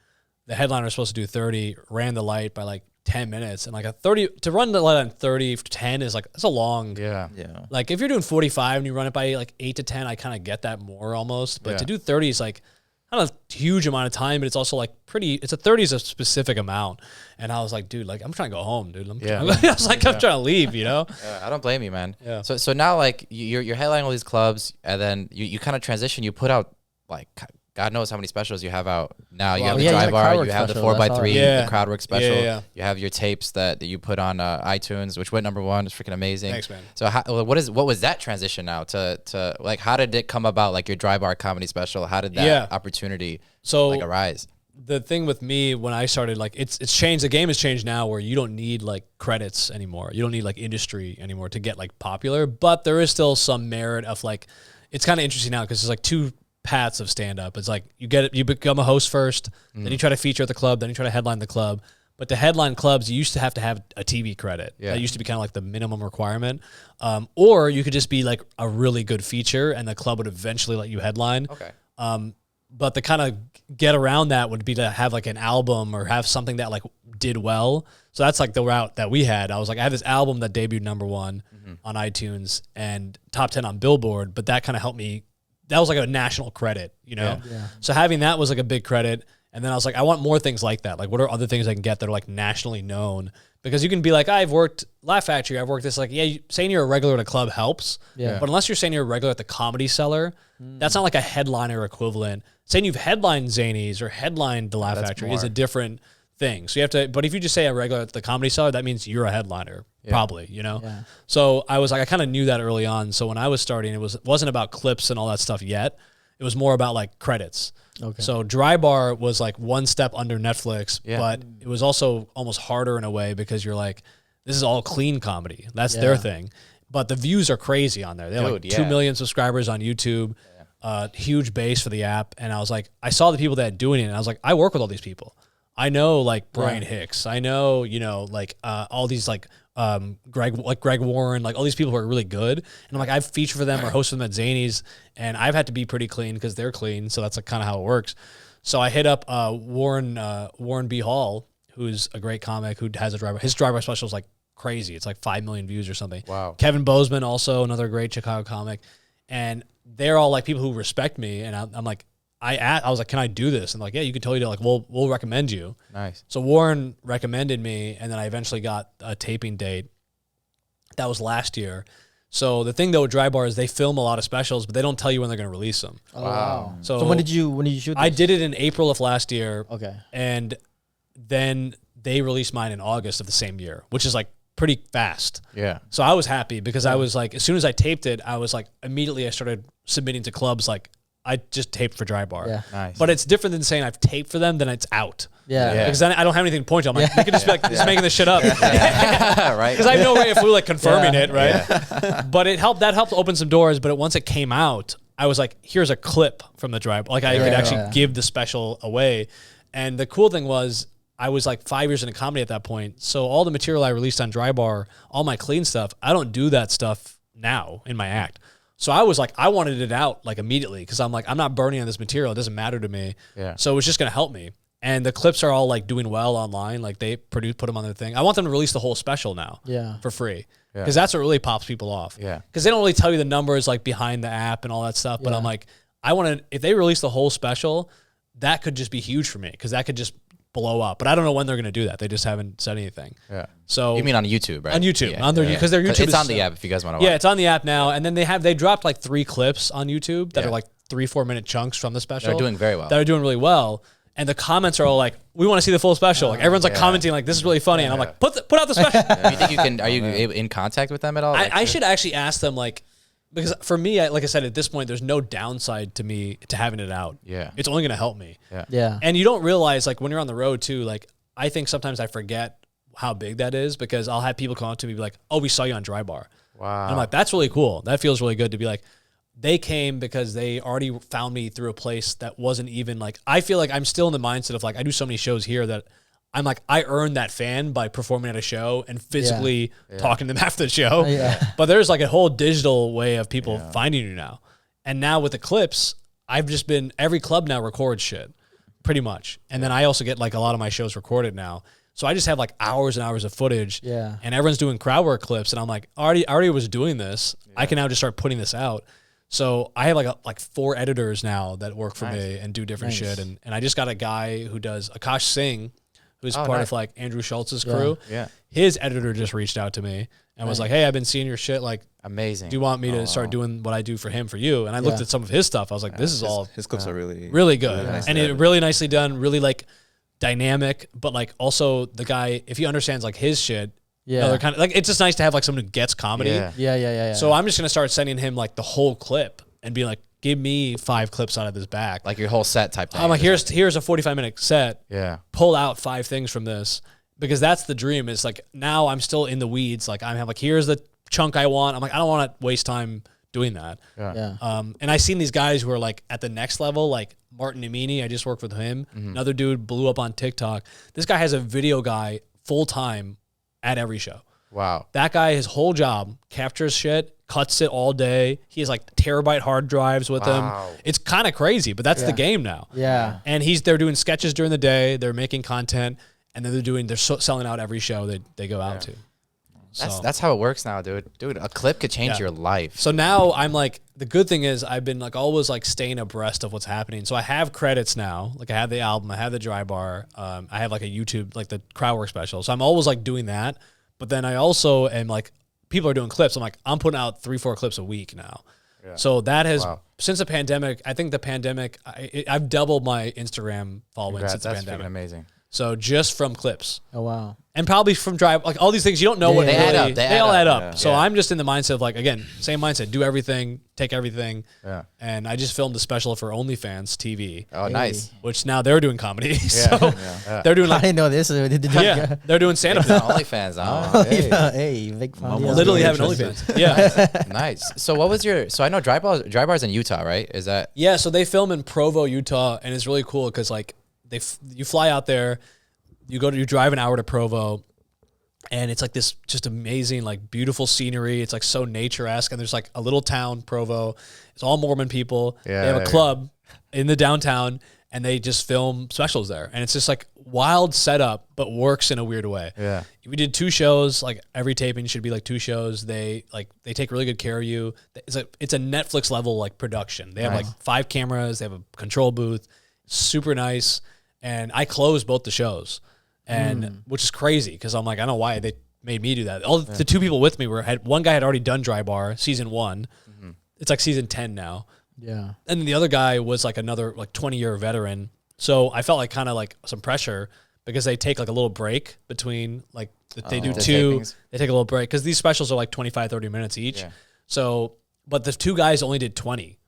the headliner was supposed to do 30, ran the light by like 10 minutes. And like a 30, to run the light on 30 to 10 is like, that's a long. Yeah. Like if you're doing 45 and you run it by like 8 to 10, I kind of get that more almost. But to do 30 is like, not a huge amount of time, but it's also like it's a 30 is a specific amount. And I was like, dude, like I'm trying to go home, dude. I was like, I'm trying to leave, you know? I don't blame you, man. Yeah. So now like you're headlining all these clubs and then you kind of transition, you put out like, God knows how many specials you have out now. You have the DryBar, you have the 4x3, the Crowdwork special. You have your tapes that you put on iTunes, which went #1. It's freaking amazing. Thanks, man. So what was that transition now to like, how did it come about? Like your DryBar comedy special, how did that opportunity like arise? The thing with me when I started, like it's changed. The game has changed now where you don't need like credits anymore. You don't need like industry anymore to get like popular, but there is still some merit of like, it's kind of interesting now because there's like two paths of stand-up. It's like you become a host first, then you try to feature at the club, then you try to headline the club. But the headline clubs, you used to have a TV credit. That used to be kind of like the minimum requirement. Or you could just be like a really good feature and the club would eventually let you headline. Okay. But the kind of get around that would be to have like an album or have something that like did well. So that's like the route that we had. I was like, I have this album that debuted #1 on iTunes and top 10 on Billboard, but that kind of helped me. That was like a national credit, you know? Yeah. So having that was like a big credit. And then I was like, I want more things like that. Like, what are other things I can get that are like nationally known? Because you can be like, I've worked Laugh Factory, I've worked this. Like, saying you're a regular at a club helps. Yeah. But unless you're saying you're a regular at the Comedy Cellar, that's not like a headliner equivalent. Saying you've headlined Zanies or headlined the Laugh Factory is a different thing. So you have to, but if you just say a regular at the Comedy Cellar, that means you're a headliner, probably, you know? Yeah. So I was like, I kind of knew that early on. So when I was starting, it wasn't about clips and all that stuff yet. It was more about like credits. Okay. So DryBar was like one step under Netflix, but it was also almost harder in a way because you're like, this is all clean comedy. That's their thing. But the views are crazy on there. They have like 2 million subscribers on YouTube, huge base for the app. And I was like, I saw the people that are doing it and I was like, I work with all these people. I know like Brian Hicks. I know, like all these like Greg Warren, like all these people who are really good. And I'm like, I've featured for them or hosted them at Zanies and I've had to be pretty clean because they're clean. So that's like kind of how it works. So I hit up Warren B. Hall, who's a great comic who has a DryBar. His DryBar special is like crazy. It's like 5 million views or something. Wow. Kevin Bozeman, also another great Chicago comic. And they're all like people who respect me. And I'm like, I was like, can I do this? And like, yeah, you can totally do it. Like, we'll recommend you. Nice. So Warren recommended me, and then I eventually got a taping date. That was last year. So the thing though with DryBar is they film a lot of specials, but they don't tell you when they're going to release them. Oh, wow. So when did you shoot this? I did it in April of last year. Okay. And then they released mine in August of the same year, which is like pretty fast. Yeah. So I was happy because I was like, as soon as I taped it, I was like, immediately I started submitting to clubs. Like I just taped for DryBar. Yeah. Nice. But it's different than saying I've taped for them, then it's out. Yeah. Because then I don't have anything to point to. I'm like, you could just be like, just making this shit up. Right. Because I have no way of like confirming it, right? But that helped open some doors. But once it came out, I was like, here's a clip from the DryBar. Like I could actually give the special away. And the cool thing was, I was like 5 years into comedy at that point. So all the material I released on DryBar, all my clean stuff, I don't do that stuff now in my act. So I was like, I wanted it out like immediately because I'm like, I'm not burning on this material. It doesn't matter to me. Yeah. So it was just going to help me. And the clips are all like doing well online. Like they put them on their thing. I want them to release the whole special now for free. Because that's what really pops people off. Yeah. Because they don't really tell you the numbers like behind the app and all that stuff. But I'm like, if they release the whole special, that could just be huge for me because that could just blow up. But I don't know when they're going to do that. They just haven't said anything. Yeah. So you mean on YouTube, right? On YouTube. Because their YouTube it's on the app if you guys want to watch. Yeah, it's on the app now. And then they dropped like 3 clips on YouTube that are like 3-4 minute chunks from the special. They're doing very well. That are doing really well. And the comments are all like, we want to see the full special. Like everyone's like commenting like, this is really funny. And I'm like, put out the special. You think you can, are you in contact with them at all? I should actually ask them like, because for me, like I said, at this point, there's no downside to me to having it out. Yeah. It's only going to help me. Yeah. And you don't realize like when you're on the road too, like I think sometimes I forget how big that is because I'll have people come up to me and be like, oh, we saw you on DryBar. Wow. And I'm like, that's really cool. That feels really good to be like, they came because they already found me through a place that wasn't even like, I feel like I'm still in the mindset of like, I do so many shows here that I'm like, I earned that fan by performing at a show and physically talking to them after the show. But there's like a whole digital way of people finding you now. And now with the clips, I've just been, every club now records shit pretty much. And then I also get like a lot of my shows recorded now. So I just have like hours and hours of footage and everyone's doing crowd work clips. And I'm like, I already was doing this. I can now just start putting this out. So I have like 4 editors now that work for me and do different shit. And I just got a guy who does Akash Singh, who's part of like Andrew Schultz's crew. Yeah. His editor just reached out to me and was like, hey, I've been seeing your shit. Like, amazing. Do you want me to start doing what I do for him for you? And I looked at some of his stuff. I was like, this is all his clips are really good. Really nice and it really nicely done, really like dynamic, but like also the guy, if he understands like his shit, they're kind of like, it's just nice to have like someone who gets comedy. Yeah. So I'm just going to start sending him like the whole clip and be like, give me 5 clips out of this back. Like your whole set type thing. I'm like, here's a 45-minute set. Yeah. Pull out 5 things from this because that's the dream. Is like now I'm still in the weeds. Like I'm like, here's the chunk I want. I'm like, I don't want to waste time doing that. And I've seen these guys who are like at the next level, like Martin Amini. I just worked with him. Another dude blew up on TikTok. This guy has a video guy full time at every show. Wow. That guy, his whole job, captures shit, cuts it all day. He has like terabyte hard drives with him. It's kind of crazy, but that's the game now. Yeah. And they're doing sketches during the day. They're making content, and then they're selling out every show they go out to. That's how it works now, dude. Dude, a clip could change your life. So now I'm like, the good thing is I've been like always like staying abreast of what's happening. So I have credits now. Like I have the album, I have the DryBar, I have like a YouTube, like the crowd work special. So I'm always like doing that. But then I also am like, people are doing clips. I'm like, I'm putting out 3-4 clips a week now. Yeah. So that has, since the pandemic, I think the pandemic, I've doubled my Instagram following since the pandemic. That's amazing. So just from clips. Oh, wow. And probably from drive, like all these things you don't know what they add up. They all add up. Yeah. So I'm just in the mindset of like, again, same mindset, do everything, take everything. Yeah. And I just filmed a special for OnlyFans TV. Oh, nice. Which now they're doing comedy. So they're doing like, I didn't know this. They're doing stand-up now. OnlyFans. Oh, hey, Vik Pandya. Literally having OnlyFans. Yeah. Nice. So what was so I know DryBar's in Utah, right? Is that? Yeah. So they film in Provo, Utah. And it's really cool because like you fly out there, you drive an hour to Provo, and it's like this just amazing, like beautiful scenery. It's like so nature-esque, and there's like a little town, Provo. It's all Mormon people. Yeah, they have a club in the downtown, and they just film specials there. And it's just like wild setup, but works in a weird way. Yeah. We did 2 shows. Like every taping should be like 2 shows. They take really good care of you. It's a Netflix level like production. They have like 5 cameras. They have a control booth. Super nice. And I closed both the shows. And which is crazy because I'm like, I don't know why they made me do that. All the 2 people with me one guy had already done DryBar season 1. It's like season 10 now. Yeah. And then the other guy was like another like 20-year veteran. So I felt like kind of like some pressure because they take like a little break between like they do The two. tapings. They take a little break because these specials are like 25, 30 minutes each. Yeah. So, but the two guys only did 20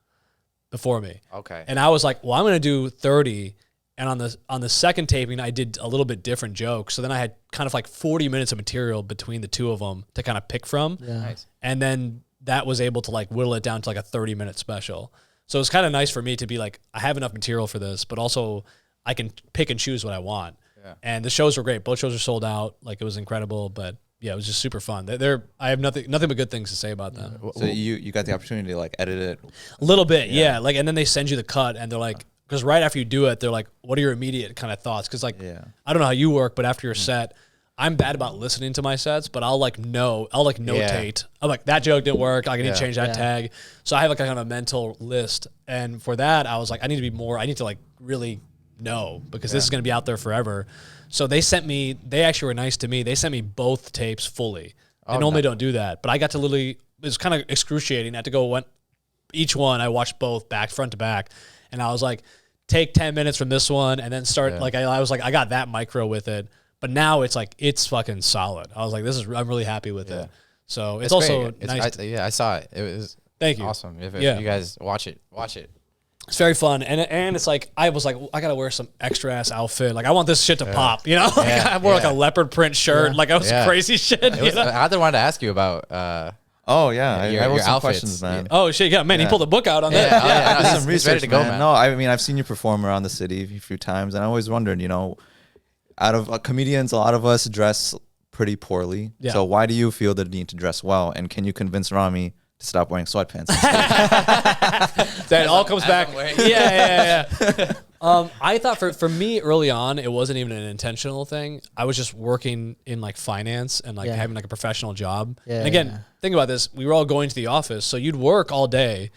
before me. Okay. And I was like, well, I'm going to do 30. And on the second taping, I did a little bit different jokes. So then I had kind of like 40 minutes of material between the two of them to kind of pick from. Yeah. Nice. And then that was able to like whittle it down to like a 30-minute special. So it's kind of nice for me to be like, I have enough material for this, but also I can pick and choose what I want. Yeah. And the shows were great. Both shows are sold out. Like it was incredible, but yeah, it was just super fun. I have nothing but good things to say about them. So you got the opportunity to like edit it. A little bit, yeah. Like, and then they send you the cut, and they're like, because right after you do it, they're like, "What are your immediate kind of thoughts?" Because like, I don't know how you work, but after your set, I'm bad about listening to my sets, but I'll notate. I'm like, that joke didn't work. I need to change that tag. So I have like a kind of a mental list, and for that, I was like, I need to like really know because this is going to be out there forever. So they actually were nice to me. They sent me both tapes fully. They normally don't do that, but I got to literally, it was kind of excruciating. I had to go each one. I watched both front to back, and I was like, take 10 minutes from this one and then start like, I was like, I got that micro with it, but now it's like, it's fucking solid. I was like, I'm really happy with it. So it's also great. nice. I saw it. It was Thank you. Awesome. If you guys watch it. It's very fun, and it's like I was like, I gotta wear some extra ass outfit. Like I want this shit to pop, you know. Like I wore like a leopard print shirt. Like I was crazy shit. I wanted to ask you about. Oh yeah, I your have some outfits. questions, man. Oh shit, yeah, man, he pulled a book out on that. I did some he's research, ready to go, man. No, I mean I've seen you perform around the city a few times, and I always wondered, you know, out of comedians, a lot of us dress pretty poorly. Yeah. So why do you feel the need to dress well? And can you convince Rami to stop wearing sweatpants? That all comes back. I'm Yeah. I thought for me early on, it wasn't even an intentional thing. I was just working in like finance and like having like a professional job. And again, think about this. We were all going to the office. So you'd work all day.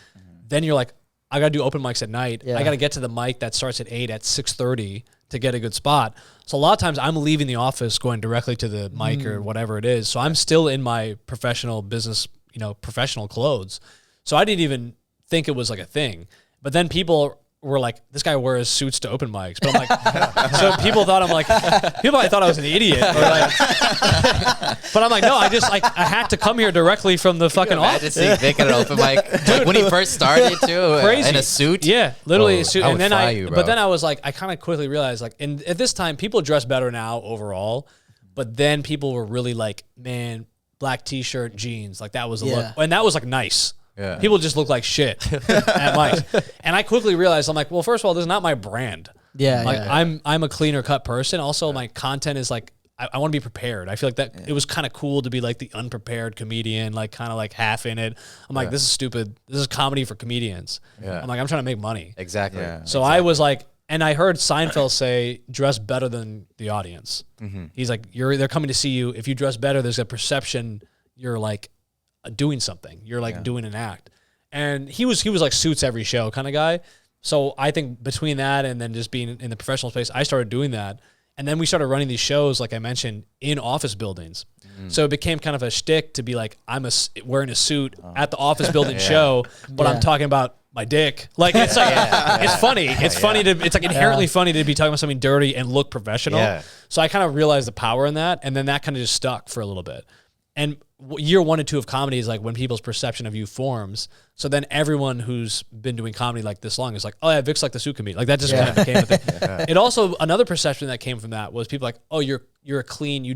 Then you're like, I got to do open mics at night. I got to get to the mic that starts at 8 at 6:30 to get a good spot. So a lot of times I'm leaving the office going directly to the mic or whatever it is. So I'm still in my professional business, you know, professional clothes. So I didn't even think it was like a thing. But then people were like, this guy wears suits to open mics. But I'm like, so people thought I thought I was an idiot. Or like, but I'm like, no, I just like, I had to come here directly from the fucking office. Imagine seeing Vik at an open mic like when he first started too, Crazy. in a suit. Yeah, literally a suit. I And would then fry you, bro. but then I was like, I kind of quickly realized like, and at this time, people dress better now overall. But then people were really like, man, black t-shirt, jeans, like that was a look, and that was like nice. Yeah. People just look like shit at mics. And I quickly realized, I'm like, well, first of all, this is not my brand. I'm a cleaner cut person. Also, my content is like, I want to be prepared. I feel like that it was kind of cool to be like the unprepared comedian, like kind of like half in it. I'm like, this is stupid. This is comedy for comedians. I'm like, I'm trying to make money. Exactly. So I was like, and I heard Seinfeld say, dress better than the audience. He's like, they're coming to see you. If you dress better, there's a perception you're like doing something. You're like doing an act. And he was like suits every show kind of guy. So I think between that and then just being in the professional space, I started doing that. And then we started running these shows, like I mentioned, in office buildings. So it became kind of a shtick to be like, I'm wearing a suit at the office building show, but I'm talking about my dick. Like it's like it's funny. It's funny it's like inherently funny to be talking about something dirty and look professional. So I kind of realized the power in that, and then that kind of just stuck for a little bit. And year 1 and 2 of comedy is like when people's perception of you forms. So then everyone who's been doing comedy like this long is like, oh yeah, Vik's like the suit comedian. Like that just kind of became a thing. It also, another perception that came from that was people like, oh, you do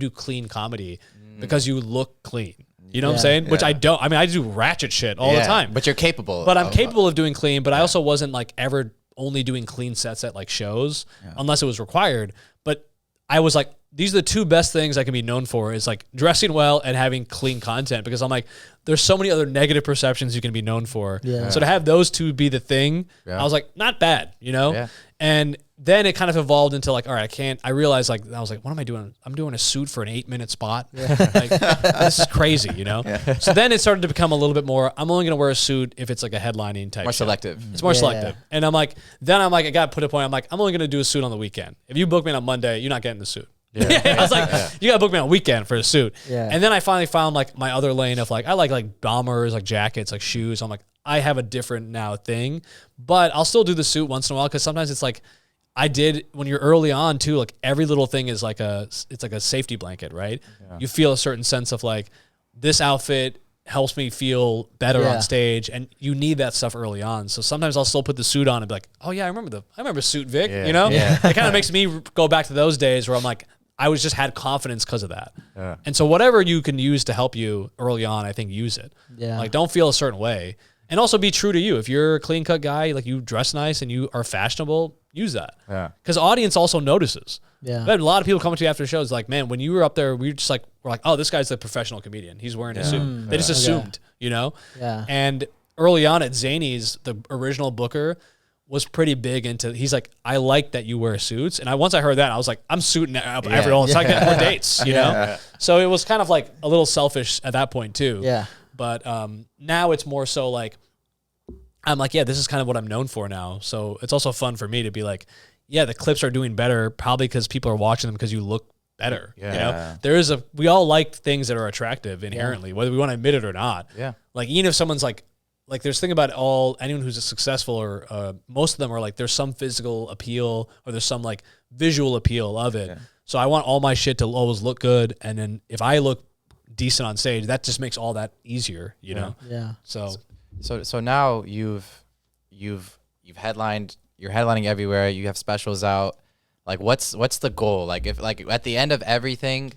clean comedy because you look clean. You know what I'm saying? Which I don't. I mean, I do ratchet shit all the time. But you're capable. But I'm capable of doing clean, but I also wasn't like ever only doing clean sets at like shows unless it was required. But I was like, these are the two best things I can be known for is like dressing well and having clean content, because I'm like, there's so many other negative perceptions you can be known for. So to have those two be the thing, I was like, not bad, you know? And then it kind of evolved into like, all right, I realized like, I was like, what am I doing? I'm doing a suit for an 8-minute spot. Like, this is crazy, you know? So then it started to become a little bit more, I'm only going to wear a suit if it's like a headlining type. More show. selective. It's more selective. And I'm like, I got to put a point. I'm like, I'm only going to do a suit on the weekend. If you book me on Monday, you're not getting the suit. I was like, you gotta book me on a weekend for a suit. And then I finally found like my other lane of like, I like bombers, like jackets, like shoes. I'm like, I have a different now thing, but I'll still do the suit once in a while, because sometimes it's like, I did when you're early on too, like every little thing is like it's like a safety blanket, right? Yeah. You feel a certain sense of like this outfit helps me feel better on stage, and you need that stuff early on. So sometimes I'll still put the suit on and be like, oh yeah, I remember suit Vik, you know? Yeah. It kind of makes me go back to those days where I'm like, I was just had confidence because of that. Yeah. And so whatever you can use to help you early on, I think use it. Yeah. Like don't feel a certain way. And also be true to you. If you're a clean cut guy, like you dress nice and you are fashionable, use that. Yeah. Because audience also notices. Yeah. But a lot of people coming to you after shows like, man, when you were up there, we're like, oh, this guy's the professional comedian. He's wearing a suit. They just assumed, you know? Yeah. And early on at Zany's, the original booker was pretty big into, he's like, I like that you wear suits. And once I heard that, I was like, I'm suiting up every all the time, get more dates, you know? So it was kind of like a little selfish at that point too. Yeah. But now it's more so like, I'm like, yeah, this is kind of what I'm known for now. So it's also fun for me to be like, yeah, the clips are doing better probably because people are watching them because you look better. Yeah. You know? We all like things that are attractive inherently, whether we want to admit it or not. Yeah. Like even if someone's like there's thing about anyone who's successful or most of them are like, there's some physical appeal or there's some like visual appeal of it. Yeah. So I want all my shit to always look good. And then if I look decent on stage, that just makes all that easier, you know? Yeah. So now you've headlined, you're headlining everywhere, you have specials out. Like what's the goal? Like if like at the end of everything,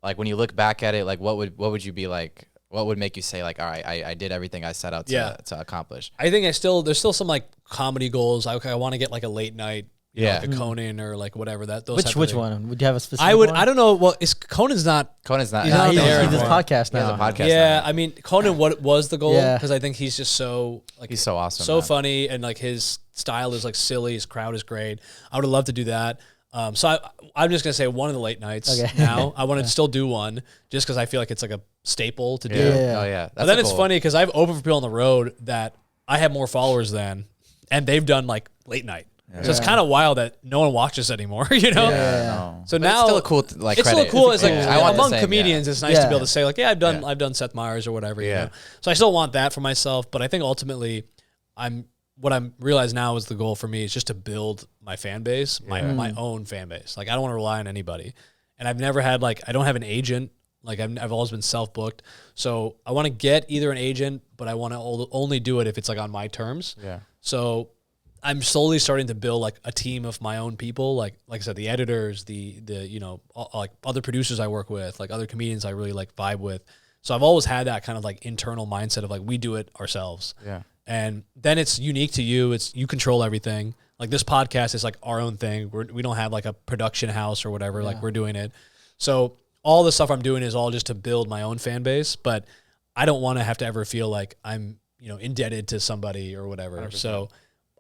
like when you look back at it, like what would you be like, what would make you say like, all right, I did everything I set out to accomplish? I think there's still some like comedy goals. I want to get like a late night, like a Conan or like whatever that. Which one? Would you have a specific one? I don't know. Well, Conan's not. He's on this podcast now. He has a podcast now. I mean, Conan, what was the goal? Because I think he's just so like he's so awesome, so funny, and like his style is like silly. His crowd is great. I would love to do that. So I'm just gonna say one of the late nights now. I want to still do one just because I feel like it's like a staple to do. Yeah. Oh yeah. But then it's funny because I've opened for people on the road that I have more followers than, and they've done like late night. Yeah. So it's kind of wild that no one watches anymore, you know? Yeah. So but now it's still a cool like it's credit. still cool. It's like among comedians, it's nice to be able to say like, I've done Seth Meyers or whatever. You know? So I still want that for myself, but I think ultimately what I'm realizing now is the goal for me is just to build my fan base, my own fan base. Like I don't want to rely on anybody. And I've never had I don't have an agent. Like I've always been self-booked. So I want to get either an agent, but I want to only do it if it's like on my terms. Yeah. So I'm slowly starting to build like a team of my own people. Like I said, the editors, the like other producers I work with, like other comedians I really like vibe with. So I've always had that kind of like internal mindset of like, we do it ourselves. Yeah. And then it's unique to you. You control everything. Like this podcast is like our own thing. We don't have like a production house or whatever. Like we're doing it. So all the stuff I'm doing is all just to build my own fan base, but I don't want to have to ever feel like I'm, indebted to somebody or whatever. 100%. So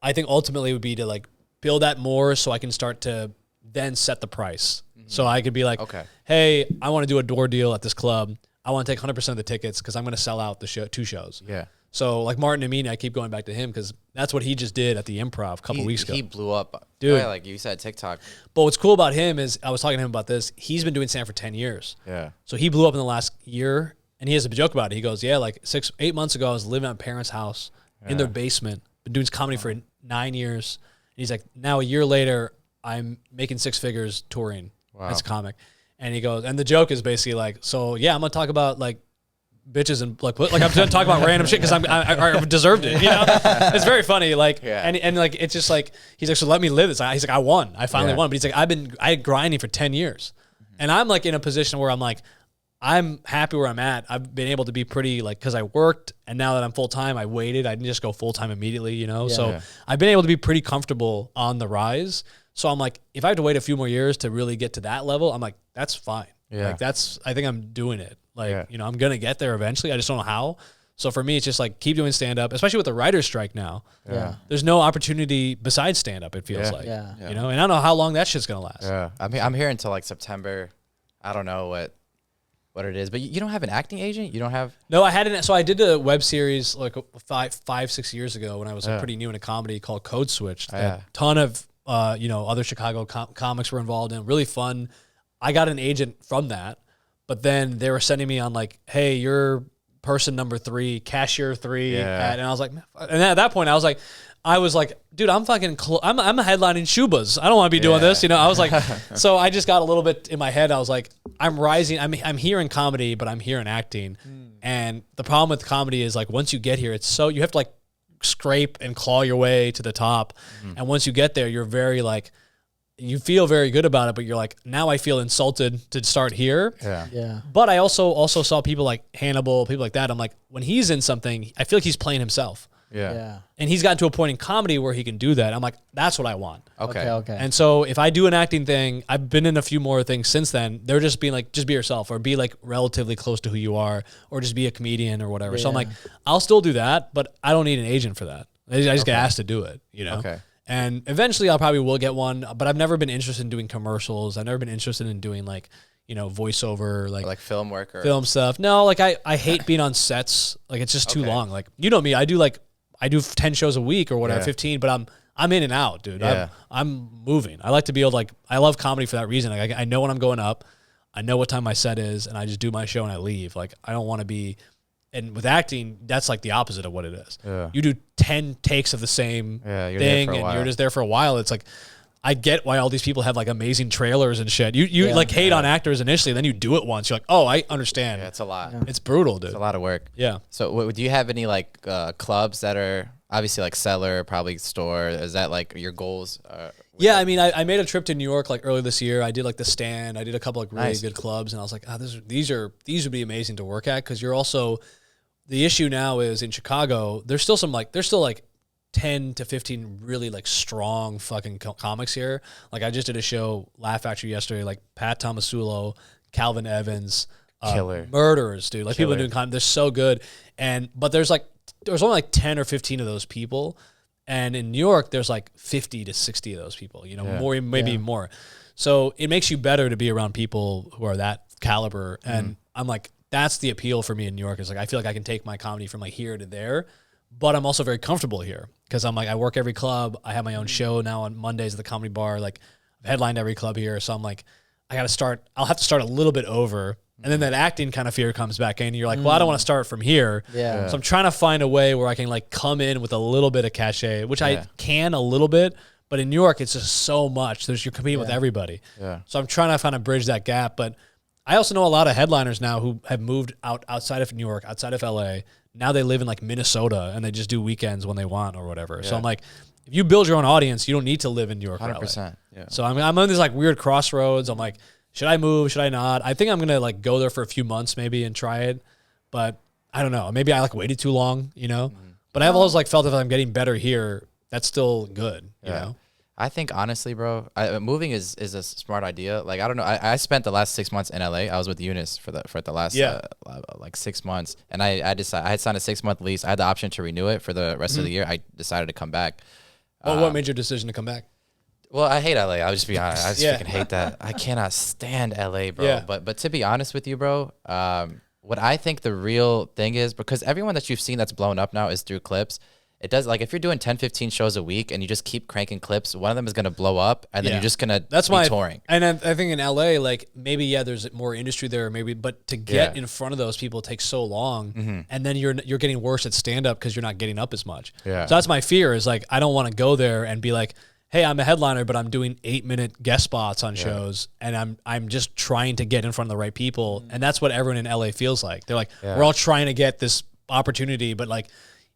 I think ultimately it would be to like build that more so I can start to then set the price. Mm-hmm. So I could be like, okay, hey, I want to do a door deal at this club. I want to take 100% of the tickets because I'm going to sell out the 2 shows. Yeah. So like Martin Amini, I keep going back to him because that's what he just did at the Improv a couple weeks ago. He blew up. Dude. Like you said, TikTok. But what's cool about him is, I was talking to him about this, he's been doing stand for 10 years. Yeah. So he blew up in the last year, and he has a joke about it. He goes, like 8 months ago, I was living at my parents' house in their basement, been doing comedy for 9 years. And he's like, now a year later, I'm making 6 figures touring as a comic. And he goes, and the joke is basically like, so yeah, I'm going to talk about like bitches and like I'm talking about random shit because I deserved it, It's very funny, like and like it's just like he's like, so let me live this. He's like, I won, I finally won, but he's like, I grinding for 10 years, and I'm like in a position where I'm like, I'm happy where I'm at. I've been able to be pretty like, because I worked, and now that I'm full time, I waited. I didn't just go full time immediately, So I've been able to be pretty comfortable on the rise. So I'm like, if I have to wait a few more years to really get to that level, I'm like, that's fine. Yeah. Like I think I'm doing it. Like, I'm going to get there eventually. I just don't know how. So for me, it's just like keep doing stand-up, especially with the writer's strike now. Yeah. There's no opportunity besides stand-up, it feels like. Yeah. And I don't know how long that shit's going to last. Yeah. I'm here until like September. I don't know what it is. But you don't have an acting agent? You don't have? No, I had So I did a web series like 5-6 years ago when I was pretty new in a comedy called Code Switch. A ton of, other Chicago comics were involved in. Really fun. I got an agent from that. But then they were sending me on like, hey, you're person number 3, cashier 3. And I was like, and at that point I was like, I was like, dude, I'm fucking, I'm headlining Shubas. I don't want to be doing this. You know, I was like, so I just got a little bit in my head. I was like, I'm rising. I'm here in comedy, but I'm here in acting. And the problem with comedy is like, once you get here, it's so, you have to like scrape and claw your way to the top. And once you get there, you're very like, you feel very good about it, but you're like, now I feel insulted to start here. Yeah. But I also saw people like Hannibal, people like that. I'm like, when he's in something, I feel like he's playing himself. Yeah. And he's gotten to a point in comedy where he can do that. I'm like, that's what I want. Okay. And so if I do an acting thing, I've been in a few more things since then. They're just being like, just be yourself, or be like relatively close to who you are, or just be a comedian or whatever. So I'm like, I'll still do that, but I don't need an agent for that. I just get asked to do it, you know? Okay. And eventually I'll probably will get one, but I've never been interested in doing commercials. I've never been interested in doing like, you know, voiceover, like film work or film stuff. No, like I hate being on sets. Like it's just too long. Like, you know me, I do 10 shows a week or whatever, 15, but I'm in and out, dude. Yeah. I'm moving. I like to be able to like, I love comedy for that reason. Like I know when I'm going up, I know what time my set is, and I just do my show and I leave. Like I don't want to be, and with acting, that's like the opposite of what it is. Yeah. You do 10 takes of the same thing, and you're just there for a while. It's like, I get why all these people have like amazing trailers and shit. You like hate on actors initially, then you do it once. You're like, oh, I understand. Yeah, it's a lot. It's brutal, dude. It's a lot of work. Yeah. So do you have any like clubs that are obviously like cellar, probably store? Is that like your goals? Yeah, I mean, I made a trip to New York like early this year. I did like the Stand. I did a couple like really good clubs, and I was like, these would be amazing to work at, because you're also, the issue now is in Chicago, there's still 10 to 15 really like strong fucking comics here. Like I just did a show, Laugh Factory, yesterday, like Pat Tomasulo, Calvin Evans, Killer. murderers, dude. Like people doing comedy, they're so good. But there's only like 10 or 15 of those people. And in New York, there's like 50 to 60 of those people, you know, more, maybe more. So it makes you better to be around people who are that caliber. And I'm like, that's the appeal for me in New York, is like, I feel like I can take my comedy from like here to there, but I'm also very comfortable here, because I'm like, I work every club. I have my own show now on Mondays at the Comedy Bar. Like I've headlined every club here. So I'm like, I'll have to start a little bit over. And then that acting kind of fear comes back in. You're like, well, I don't want to start from here. Yeah. So I'm trying to find a way where I can like come in with a little bit of cachet, which I can a little bit, but in New York, it's just so much. You're competing with everybody. Yeah. So I'm trying to kind of bridge that gap. But I also know a lot of headliners now who have moved outside of New York, outside of LA. Now they live in like Minnesota, and they just do weekends when they want or whatever. So I'm like, if you build your own audience, you don't need to live in New York. 100%. Yeah. So I'm on this like weird crossroads. I'm like, should I move? Should I not? I think I'm going to like go there for a few months maybe and try it. But I don't know. Maybe I like waited too long, you know? But I've always like felt if I'm getting better here, that's still good, you know? I think honestly, bro, moving is a smart idea. Like, I don't know. I spent the last 6 months in LA. I was with Eunice for the last like 6 months, and I decided, I had signed a 6-month lease. I had the option to renew it for the rest of the year. I decided to come back. Well, what made your decision to come back? Well, I hate LA. I'll just be honest. I just freaking hate that. I cannot stand LA, bro. Yeah. But to be honest with you, bro, what I think the real thing is, because everyone that you've seen that's blown up now is through clips. It does, like, if you're doing 10, 15 shows a week and you just keep cranking clips, one of them is going to blow up, and then you're just going to be touring. And I think in LA, like, maybe, there's more industry there, maybe, but to get in front of those people takes so long, and then you're getting worse at stand-up because you're not getting up as much. Yeah. So that's my fear, is, like, I don't want to go there and be like, hey, I'm a headliner, but I'm doing 8-minute guest spots on shows, and I'm just trying to get in front of the right people, and that's what everyone in LA feels like. They're like, we're all trying to get this opportunity, but, like,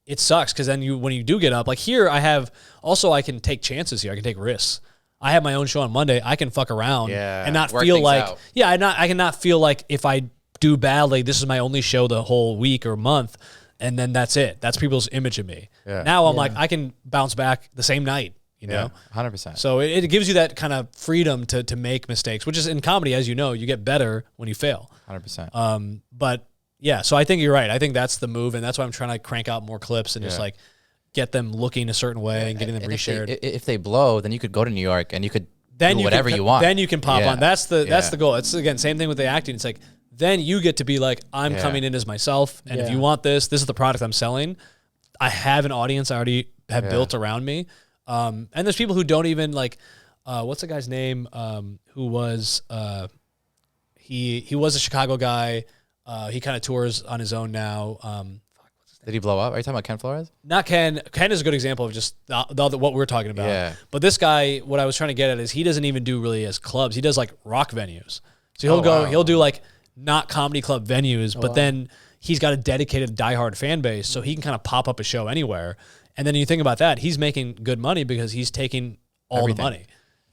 it sucks, because then when you do get up, like here, I can take chances here. I can take risks. I have my own show on Monday. I can fuck around and not feel like, I cannot feel like if I do badly, this is my only show the whole week or month, and then that's it. That's people's image of me. Yeah. Now I'm like, I can bounce back the same night, you know? 100%. So it gives you that kind of freedom to make mistakes, which is in comedy, as you know, you get better when you fail. 100%. But yeah, so I think you're right. I think that's the move, and that's why I'm trying to crank out more clips and just like get them looking a certain way and getting them reshared. If they blow, then you could go to New York and you could do whatever you want. Then you can pop on. That's the goal. It's, again, same thing with the acting. It's like, then you get to be like, I'm coming in as myself, and if you want this is the product I'm selling. I have an audience I already have built around me. And there's people who don't even like, what's the guy's name? Who was he was a Chicago guy. He kind of tours on his own now. Did he blow up? Are you talking about Ken Flores? Not Ken. Ken is a good example of just what we're talking about. Yeah. But this guy, what I was trying to get at is he doesn't even do really as clubs. He does like rock venues. So he'll do like not comedy club venues, but then he's got a dedicated diehard fan base, so he can kind of pop up a show anywhere. And then you think about that, he's making good money because he's taking all the money.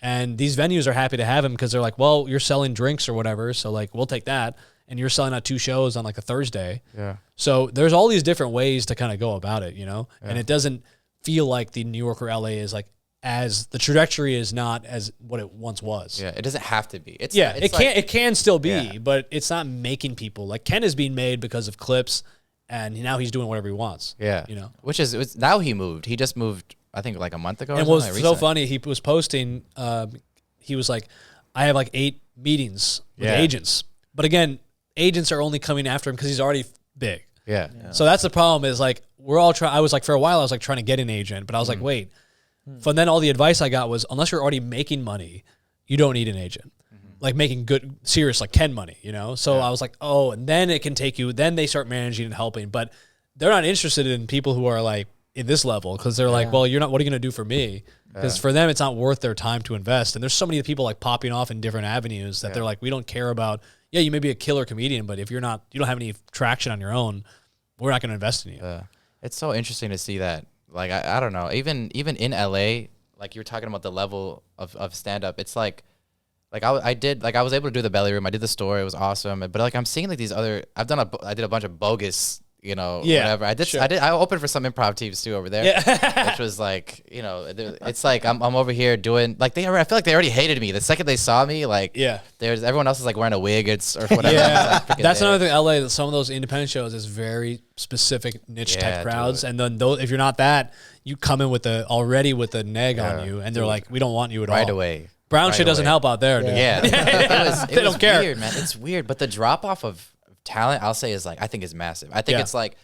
And these venues are happy to have him because they're like, well, you're selling drinks or whatever, so like we'll take that. And you're selling out 2 shows on like a Thursday. Yeah. So there's all these different ways to kind of go about it, you know? Yeah. And it doesn't feel like the New York or LA is like as the trajectory is not as what it once was. Yeah. It doesn't have to be. It can still be, but it's not making people like Ken is being made because of clips and now he's doing whatever he wants. Yeah. You know, which is now he moved. He just moved, I think like a month ago. And what was so funny, he was posting, he was like, I have like 8 meetings with agents. But again, agents are only coming after him because he's already big. Yeah. So that's the problem is like, we're all trying, I was like, for a while, I was like trying to get an agent, but I was like, wait. From then all the advice I got was, unless you're already making money, you don't need an agent. Like making good, serious, like Ken money, you know? So I was like, oh, and then it can take you, then they start managing and helping, but they're not interested in people who are like in this level because they're like, well, you're not, what are you going to do for me? Because for them, it's not worth their time to invest. And there's so many people like popping off in different avenues that they're like, we don't care about. Yeah, you may be a killer comedian, but if you don't have any traction on your own, we're not going to invest in you. It's so interesting to see that. Like, I don't know, even in LA, like you were talking about the level of stand up, it's like I was able to do the belly room. I did the store. It was awesome. But like, I'm seeing like these other, I did a bunch of bogus, you know, whatever. I opened for some improv teams too over there, which was like, you know, it's like I'm over here doing like I feel like they already hated me the second they saw me. Like, there's everyone else is like wearing a wig or whatever. Like, that's another thing. LA, that some of those independent shows is very specific niche type crowds, and then if you're not that, you come in with the neg on you, and they're like, we don't want you at all right away. Brown shit doesn't help out there, dude. Yeah, they don't care. Weird, man. It's weird, but the drop off of talent, I'll say, is like I think is massive. I think it's like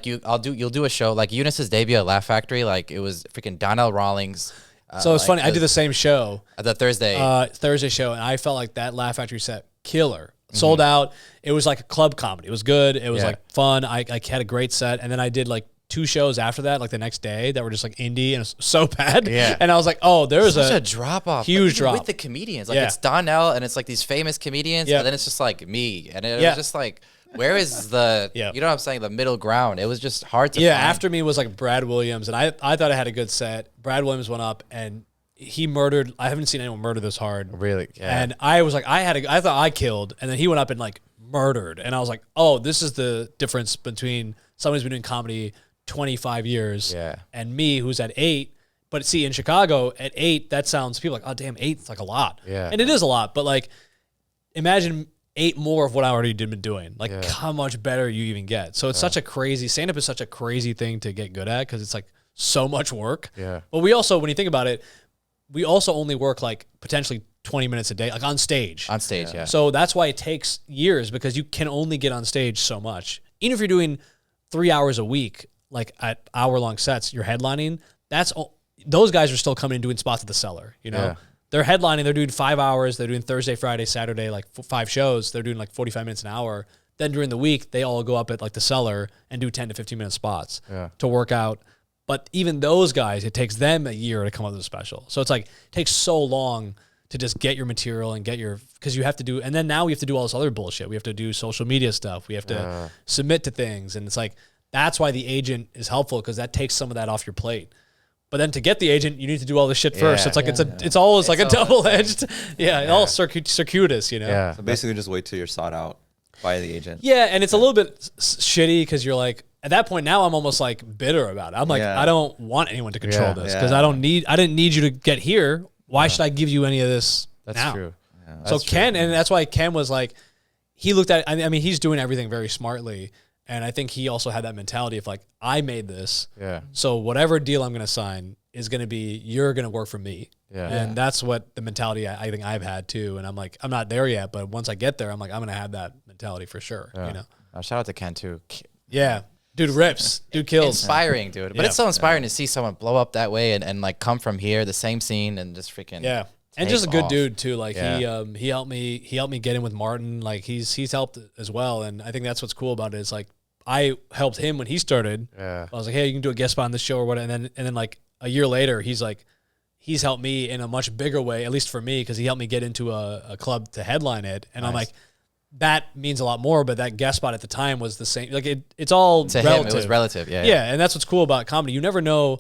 you'll do a show like Eunice's debut at Laugh Factory, like it was freaking Donnell Rawlings. So it's funny. I do the same show, the Thursday show, and I felt like that Laugh Factory set killer, sold out. It was like a club comedy. It was good. It was like fun. I had a great set, and then I did like 2 shows after that, like the next day, that were just like indie and it was so bad. Yeah. And I was like, oh, there's such a drop off. Huge drop. With the comedians. Like it's Donnell and it's like these famous comedians, and then it's just like me. And it was just like, where is the, you know what I'm saying, the middle ground? It was just hard to find. After me was like Brad Williams, and I thought I had a good set. Brad Williams went up and he murdered, I haven't seen anyone murder this hard. Really? Yeah. And I was like, I thought I killed, and then he went up and like murdered. And I was like, oh, this is the difference between someone who's been doing comedy 25 years and me who's at 8. But see, in Chicago at 8, that sounds, people are like, oh damn, 8's like a lot. Yeah. And it is a lot, but like imagine 8 more of what I already been doing. Like how much better you even get. So it's such a crazy, stand-up is such a crazy thing to get good at because it's like so much work. Yeah. But we also, when you think about it, we also only work like potentially 20 minutes a day, like on stage. On stage, yeah. So that's why it takes years, because you can only get on stage so much. Even if you're doing 3 hours a week, like at hour-long sets, you're headlining, those guys are still coming and doing spots at the Cellar, you know? Yeah. They're headlining, they're doing 5 hours, they're doing Thursday, Friday, Saturday, like 5 shows, they're doing like 45 minutes an hour. Then during the week, they all go up at like the Cellar and do 10 to 15 minute spots to work out. But even those guys, it takes them a year to come up with a special. So it's like, it takes so long to just get your material and because you have to do, and then now we have to do all this other bullshit. We have to do social media stuff. We have to submit to things. And it's like, that's why the agent is helpful, because that takes some of that off your plate. But then to get the agent, you need to do all this shit first. So it's like, it's always like a double-edged, all circuitous, you know? Yeah. So basically just wait till you're sought out by the agent. Yeah, and it's a little bit shitty because you're like, at that point now I'm almost like bitter about it. I'm like, I don't want anyone to control this because I didn't need you to get here. Why should I give you any of this now? That's true. Yeah, so Ken, and that's why Ken was like, he looked at, I mean, he's doing everything very smartly. And I think he also had that mentality of like, I made this. Yeah. So whatever deal I'm going to sign is going to be, you're going to work for me. Yeah. And that's what the mentality I think I've had too. And I'm like, I'm not there yet, but once I get there, I'm like, I'm going to have that mentality for sure. You know? Shout out to Ken too. Yeah. Dude rips. Dude kills. Inspiring, dude. But it's so inspiring to see someone blow up that way and like come from here, the same scene, and just freaking and just a good dude too. Like he helped me get in with Martin. Like he's helped as well. And I think that's what's cool about it is like I helped him when he started. Yeah. I was like, hey, you can do a guest spot on this show or whatever. And then like a year later, he's helped me in a much bigger way, at least for me, because he helped me get into a club to headline it. And I'm like, that means a lot more, but that guest spot at the time was the same. Like it's all to relative. him, it was relative. Yeah. Yeah, and that's what's cool about comedy. You never know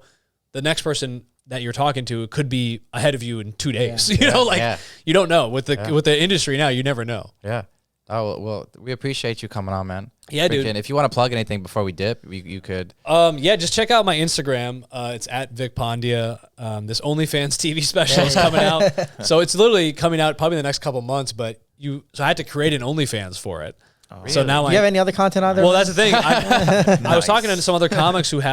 the next person that you're talking to could be ahead of you in 2 days. Yeah. You know, you don't know with the industry now. You never know. Yeah. Oh well, we appreciate you coming on, man. Yeah, dude. If you want to plug anything before we dip, you could. Yeah, just check out my Instagram. It's at Vik Pandya. This OnlyFans TV special is coming out. So it's literally coming out probably in the next couple months. But so I had to create an OnlyFans for it. Oh, so now do you have any other content on there? Well, that's the thing. I was talking to some other comics who've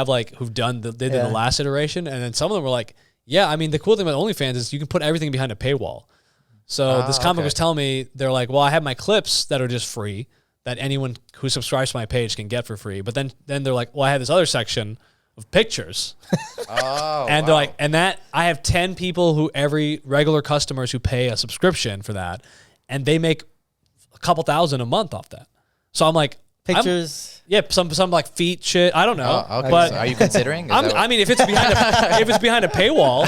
done the last iteration, and then some of them were like, "Yeah, I mean, the cool thing about OnlyFans is you can put everything behind a paywall." So this comic was telling me, they're like, well, I have my clips that are just free that anyone who subscribes to my page can get for free. But then they're like, well, I have this other section of pictures. And they're like, and that I have 10 people every regular customers who pay a subscription for that. And they make a couple thousand a month off that. So I'm like, pictures. Some like feet shit. I don't know. Okay. But so are you considering? I mean, if it's behind a paywall,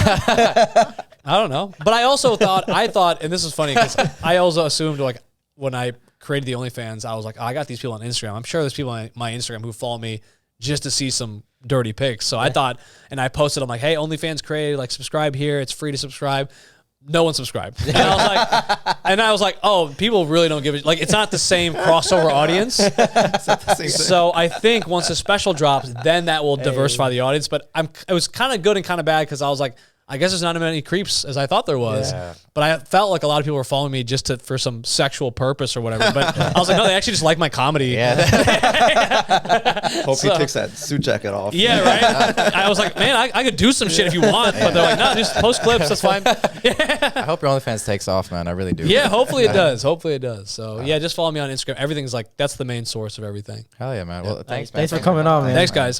I don't know. But I also thought, and this is funny because I also assumed like when I created the OnlyFans, I was like, oh, I got these people on Instagram. I'm sure there's people on my Instagram who follow me just to see some dirty pics. So I thought, and I posted, I'm like, hey, OnlyFans created, like subscribe here. It's free to subscribe. No one subscribed. And I was like, oh, people really don't give it. Like, it's not the same crossover audience. So I think once the special drops, then that will diversify the audience. But it was kind of good and kind of bad because I was like, I guess there's not as many creeps as I thought there was. Yeah. But I felt like a lot of people were following me just for some sexual purpose or whatever. But I was like, no, they actually just like my comedy. Yeah. Hope he takes that suit jacket off. Yeah, right? I was like, man, I could do some shit if you want. But they're like, no, just post clips. That's fine. I hope your OnlyFans takes off, man. I really do. Yeah, hopefully it does. Hopefully it does. So, yeah, just follow me on Instagram. Everything's like, that's the main source of everything. Hell yeah, man. Well, thanks, man. Thanks for coming on, man. Thanks, guys.